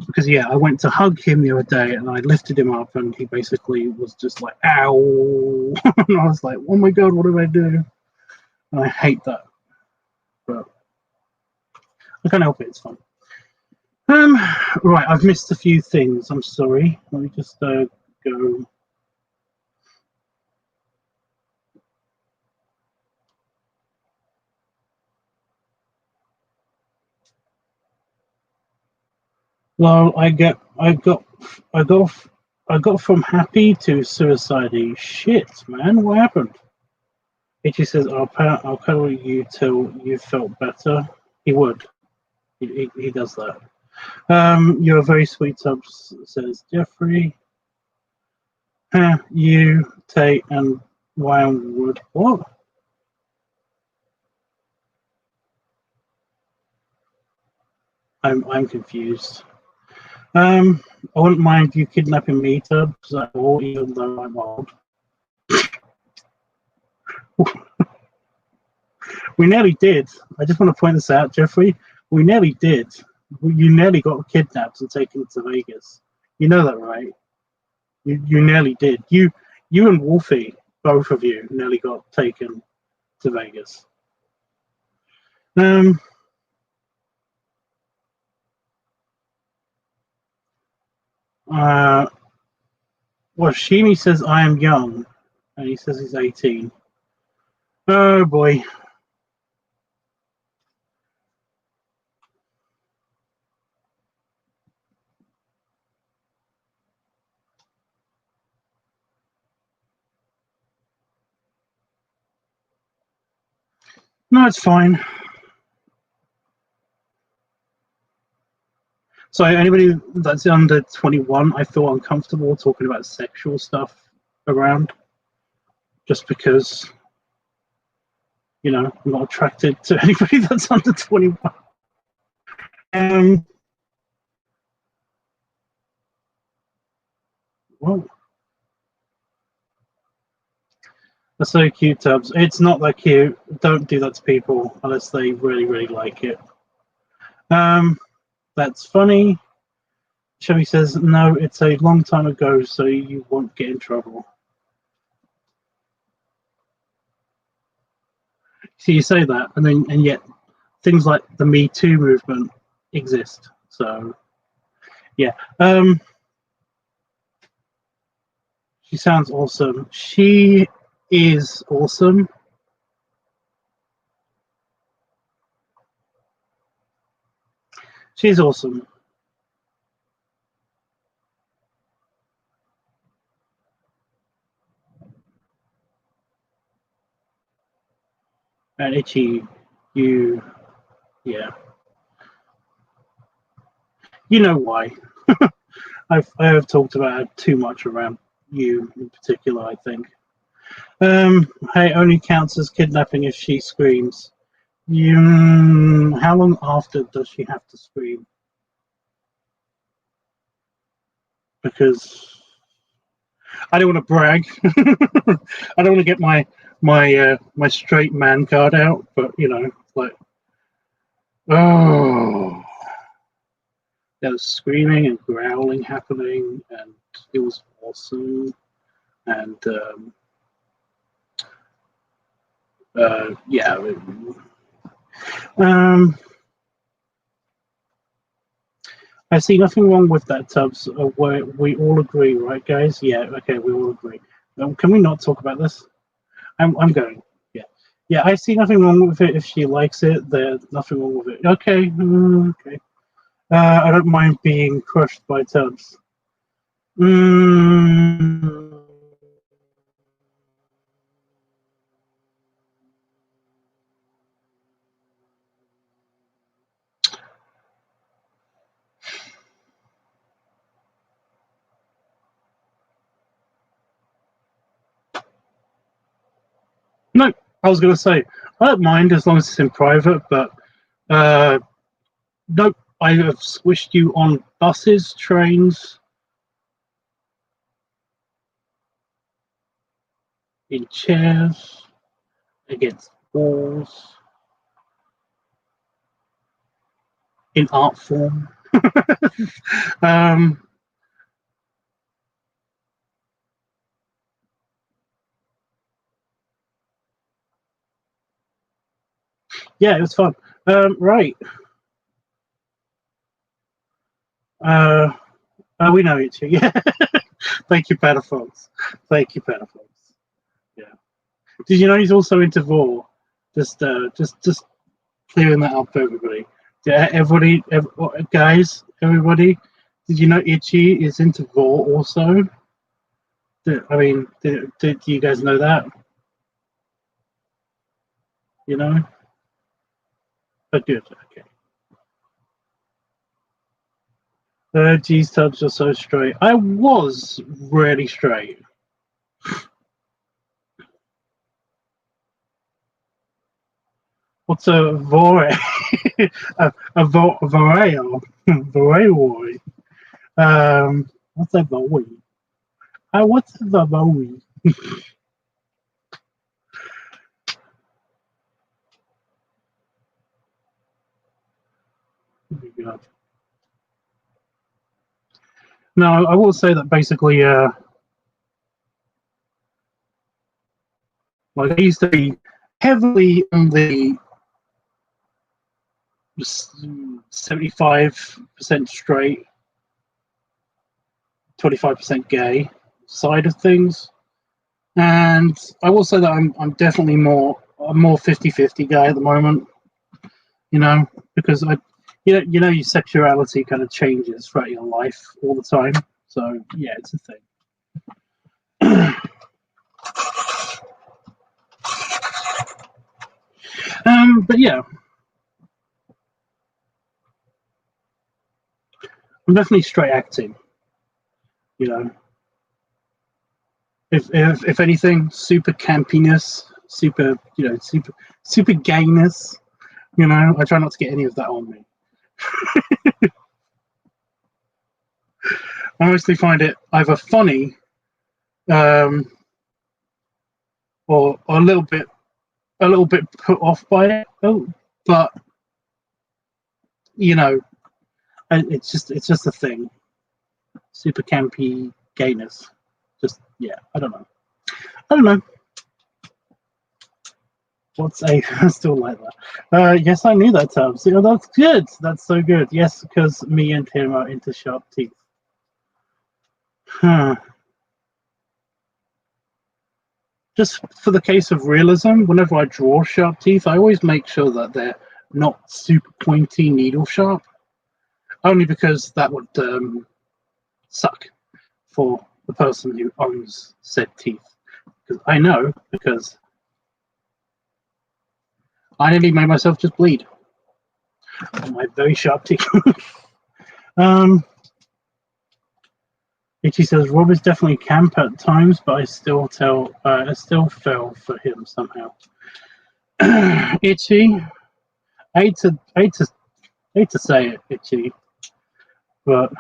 Because yeah, I went to hug him the other day and I lifted him up and he basically was just like, "Ow!" And I was like, "Oh my god, what did I do?" And I hate that, but I can't help it. It's fun. Um, right, I've missed a few things. I'm sorry. Let me just go. Well, I got from happy to suicide. Shit, man, what happened? Itchy says, I'll cuddle you till you felt better. He would. He does that. You're a very sweet, Tubbs, says Jeffrey. You, Tate, and Winewood. What? I'm confused. I wouldn't mind you kidnapping me, Tubbs, at all, even though I'm old. We nearly did. I just want to point this out, Jeffrey. We nearly did. You nearly got kidnapped and taken to Vegas. You know that, right? You nearly did. You and Wolfie, both of you, nearly got taken to Vegas. Well, Shimi says I am young, and he says he's 18. Oh boy. No, it's fine. So anybody that's under 21, I feel uncomfortable talking about sexual stuff around, just because, you know, I'm not attracted to anybody that's under 21. Well, that's so cute, Tubbs. It's not that cute. Don't do that to people unless they really, really like it. That's funny. Chevy says, no, it's a long time ago, so you won't get in trouble. So you say that, and yet things like the Me Too movement exist. So, yeah. She sounds awesome. She is awesome. She's awesome. And Itchy, yeah. You know why. I have talked about it too much around you in particular, I think. Hey, only counts as kidnapping if she screams. How long after does she have to scream? Because I don't want to brag. I don't want to get my straight man card out, but you know, like, oh, there was screaming and growling happening, and it was awesome. And yeah, I see nothing wrong with that, Tubbs. We all agree, right, guys? Yeah, okay, we all agree. Can we not talk about this? I'm going. Yeah, yeah. I see nothing wrong with it if she likes it. There's nothing wrong with it. Okay, okay. I don't mind being crushed by Tubbs. Mm. No, I was going to say, I don't mind as long as it's in private, but nope, I have squished you on buses, trains, in chairs, against walls, in art form. Yeah, it was fun. Right. We know each other. Yeah. Thank you, Pataphons. Thank you, Pataphons. Yeah. Did you know he's also into Vor? Just clearing that up for everybody. Yeah, guys, everybody. Did you know Itchy is into Vor also? Do you guys know that? You know? Oh, good. Okay. G's tubs are so straight. I was really straight. What's a Vore? a Voreo? Voreo. What's a Voe? What's the Voe? Oh my God. No, I will say that basically, like I used to be heavily on the 75% straight, 25% gay side of things, and I will say that I'm definitely a more 50-50 guy at the moment. You know, because your sexuality kind of changes throughout your life all the time. So yeah, it's a thing. But yeah, I'm definitely straight acting. You know, if anything, super campiness, super super gayness. You know, I try not to get any of that on me. I mostly find it either funny, or a little bit put off by it. Oh, but you know, it's just a thing. Super campy gayness. Just yeah, I don't know. What's a I still like that. Yes, I knew that term. So that's good. That's so good. Yes, because me and Tim are into sharp teeth. Huh. Just for the case of realism, whenever I draw sharp teeth, I always make sure that they're not super pointy, needle sharp. Only because that would suck for the person who owns said teeth. Because I know, because I nearly made myself just bleed on my very sharp teeth. Itchy says Rob is definitely camp at times, but I still fell for him somehow. Itchy, I hate to say it, Itchy, but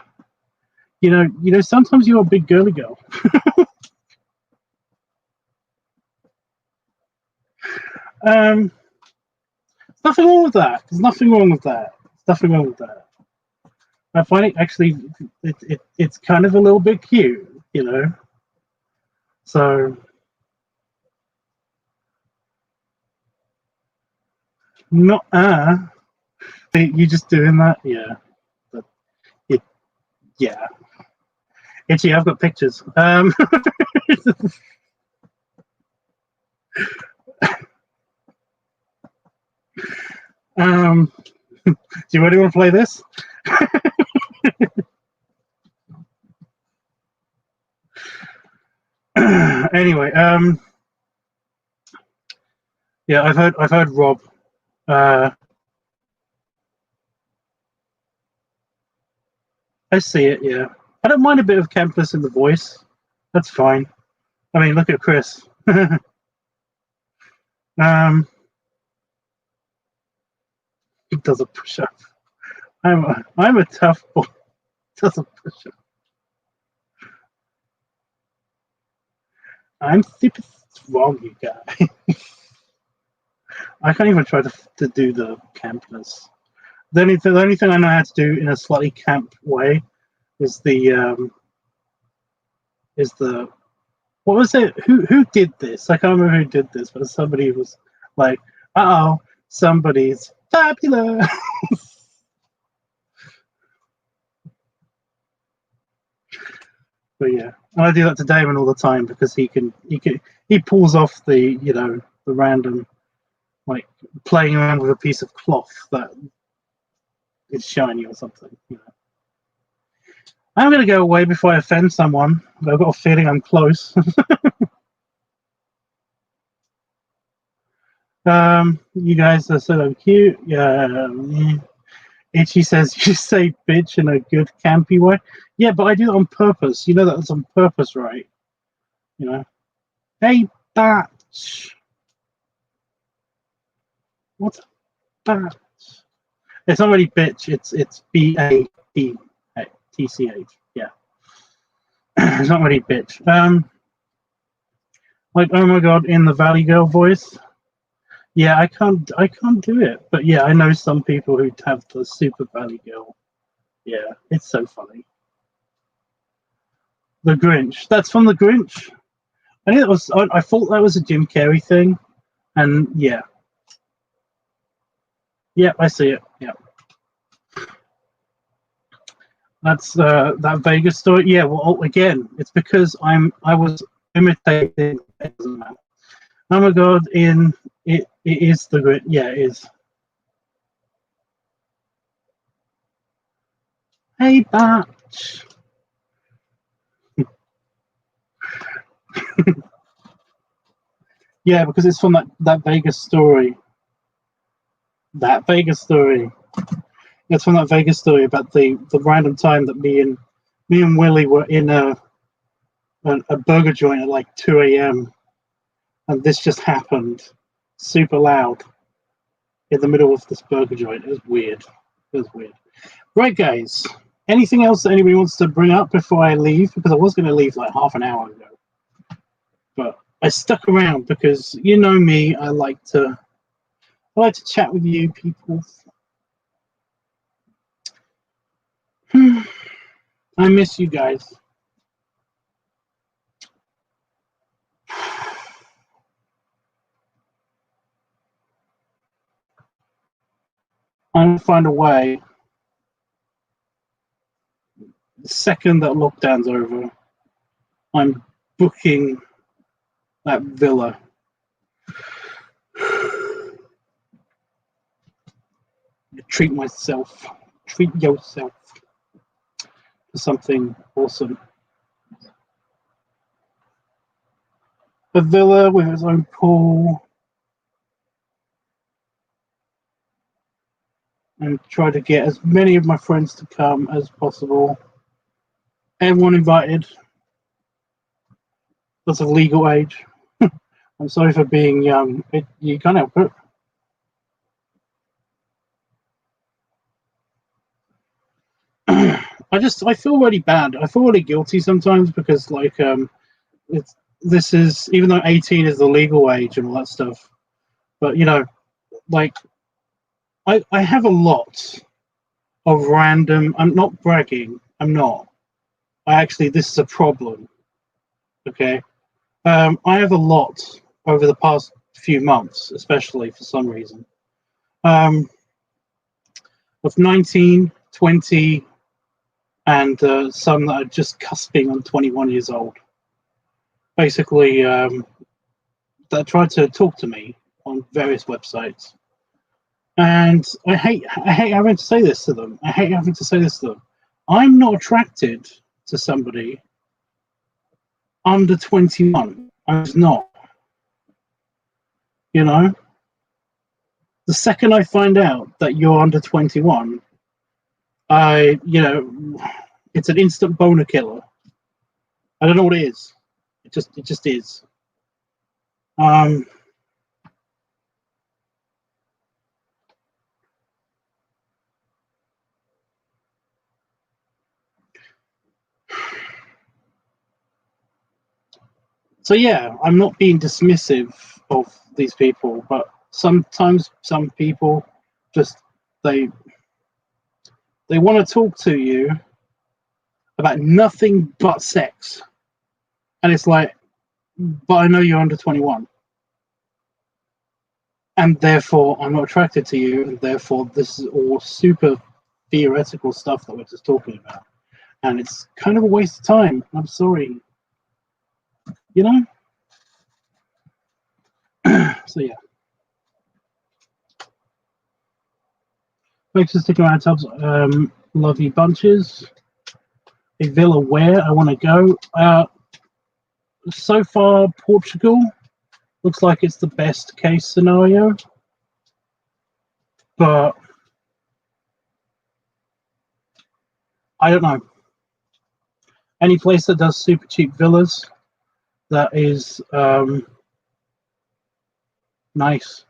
you know, sometimes you're a big girly girl. There's nothing wrong with that. There's nothing wrong with that. There's nothing wrong with that. I find it actually, it's kind of a little bit cute, you know. So not you just doing that, yeah. But yeah. Itchy, I've got pictures. Do you really want to play this? Anyway, yeah, I've heard Rob. I see it. Yeah, I don't mind a bit of campus in the voice. That's fine. I mean, look at Chris. You He does a push-up. I'm a tough boy. Does a push-up. I'm super strong, you guy. I can't even try to do the campness. The only thing I know how to do in a slightly camp way is the what was it? Who did this? I can't remember who did this, but somebody was like, "Uh oh, somebody's popular." But yeah, and I do that to Damon all the time because he pulls off the the random, like, playing around with a piece of cloth that is shiny or something. I'm gonna go away before I offend someone. I've got a feeling I'm close. You guys are so cute. Yeah. Itchy says you say bitch in a good campy way. Yeah, but I do it on purpose. You know that's on purpose, right? Hey, batch. What's batch? It's not really bitch. It's BATTCH. Yeah. It's not really bitch. Like, oh my god, in the Valley Girl voice. Yeah, I can't do it. But yeah, I know some people who have the super Valley Girl. Yeah, it's so funny. The Grinch. That's from The Grinch. I think I thought that was a Jim Carrey thing, and yeah. Yep, I see it. Yeah. That's that Vegas story. Yeah, well, again, it's because I was imitating. It doesn't matter. Oh my god! It is the Grinch. Yeah, it is. Hey, batch. Yeah, because it's from that Vegas story. That Vegas story. It's from that Vegas story about the random time that me and Willie were in a burger joint at like 2 a.m. and this just happened, super loud, in the middle of this burger joint. It was weird. It was weird. Right, guys. Anything else that anybody wants to bring up before I leave? Because I was going to leave like half an hour ago, but I stuck around because you know me. I like to chat with you people. I miss you guys. I'm going to find a way. The second that lockdown's over, I'm booking that villa. Treat myself. Treat yourself to something awesome. A villa with its own pool. And try to get as many of my friends to come as possible. Everyone invited. That's of legal age. I'm sorry for being young. You can't help it. I feel really bad. I feel really guilty sometimes because this is, even though 18 is the legal age and all that stuff, but like I have a lot of random. I'm not bragging. I'm not. This is a problem. Okay. I have a lot over the past few months, especially for some reason. Of 19, 20, and some that are just cusping on 21 years old. Basically, that tried to talk to me on various websites. And I hate having to say this to them. I'm not attracted to somebody under 21. I'm just not. The second I find out that you're under 21, it's an instant boner killer. I don't know what it is. It just is. So yeah, I'm not being dismissive of these people, but sometimes some people just they want to talk to you about nothing but sex, and it's like, but I know you're under 21, and therefore I'm not attracted to you, and therefore this is all super theoretical stuff that we're just talking about, and it's kind of a waste of time. I'm sorry, you know. So yeah. Thanks for sticking around, Tubbs. Love you bunches. A villa where I want to go. So far, Portugal looks like it's the best case scenario, but I don't know. Any place that does super cheap villas that is nice.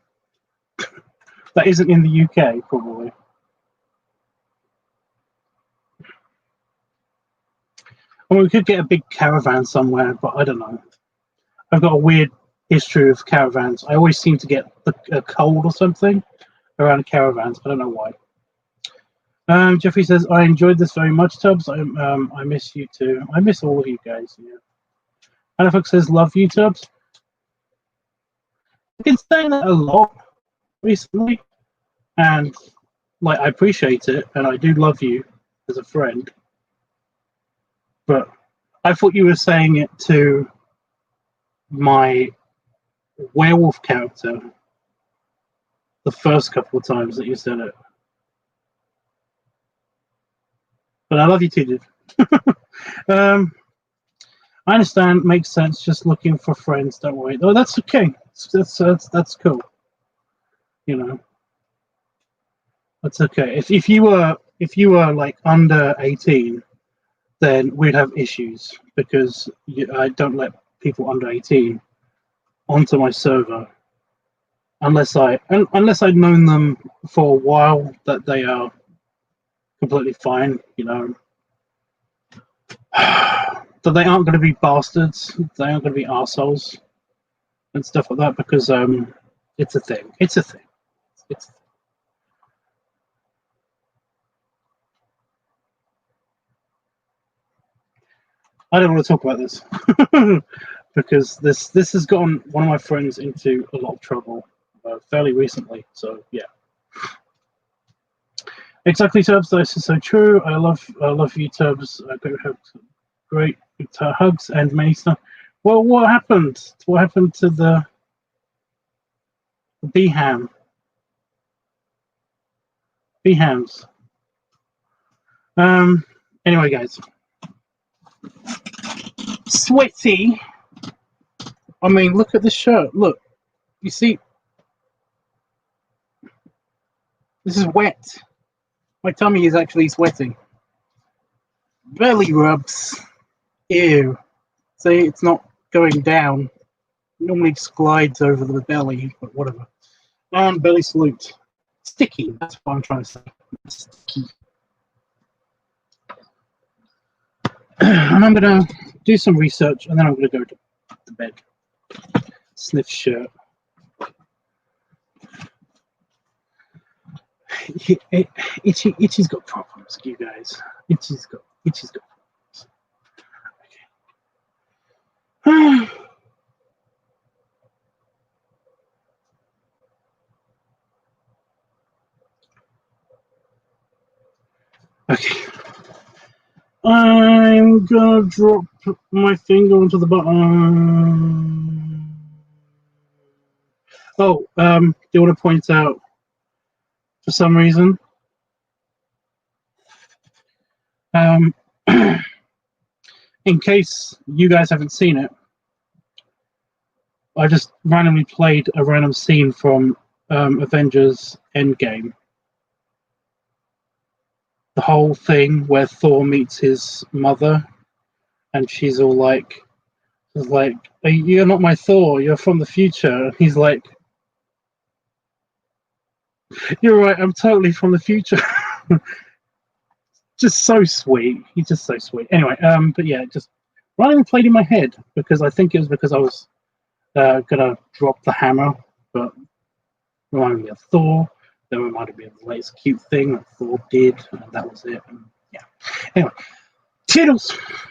That isn't in the UK, probably. I mean, we could get a big caravan somewhere, but I don't know. I've got a weird history of caravans. I always seem to get a cold or something around caravans. I don't know why. Jeffrey says, I enjoyed this very much, Tubbs. I miss you too. I miss all of you guys. Yeah. Hannafux says, love you, Tubbs. I've been saying that a lot recently, and like I appreciate it, and I do love you as a friend. But I thought you were saying it to my werewolf character the first couple of times that you said it. But I love you too, dude. I understand, makes sense. Just looking for friends. Don't worry. Oh, that's okay. That's cool. You know, that's okay. If you were like under 18, then we'd have issues because I don't let people under 18 onto my server unless I'd known them for a while that they are completely fine. You know. That they aren't going to be bastards, they aren't going to be arseholes and stuff like that, because it's a thing. It's a thing. I don't want to talk about this because this has gotten one of my friends into a lot of trouble fairly recently. So yeah. Exactly, Tubbs. This is so true. I love you, Tubbs. Great hugs and many stuff. Well, what happened? What happened to the B-ham? B-hams. Anyway, guys. Sweaty. I mean, look at the shirt. Look. You see? This is wet. My tummy is actually sweating. Belly rubs. Ew. See, it's not going down. It normally just glides over the belly, but whatever. And belly salute. Sticky, that's what I'm trying to say. Sticky. And I'm going to do some research, and then I'm going to go to bed. Sniff shirt. Itchy's got problems, you guys. Itchy's got problems. Okay. Okay. I'm gonna drop my finger onto the button. Oh, do you want to point out, for some reason, in case you guys haven't seen it, I just randomly played a random scene from Avengers Endgame. The whole thing where Thor meets his mother, and she's all like, "You're not my Thor. You're from the future." And he's like, "You're right. I'm totally from the future." Just so sweet. He's just so sweet. Anyway, but yeah, just Running played in my head because I think it was because I was gonna drop the hammer, but reminded me of Thor. Then reminded me of the latest cute thing that Thor did, and that was it. And yeah. Anyway, toodles.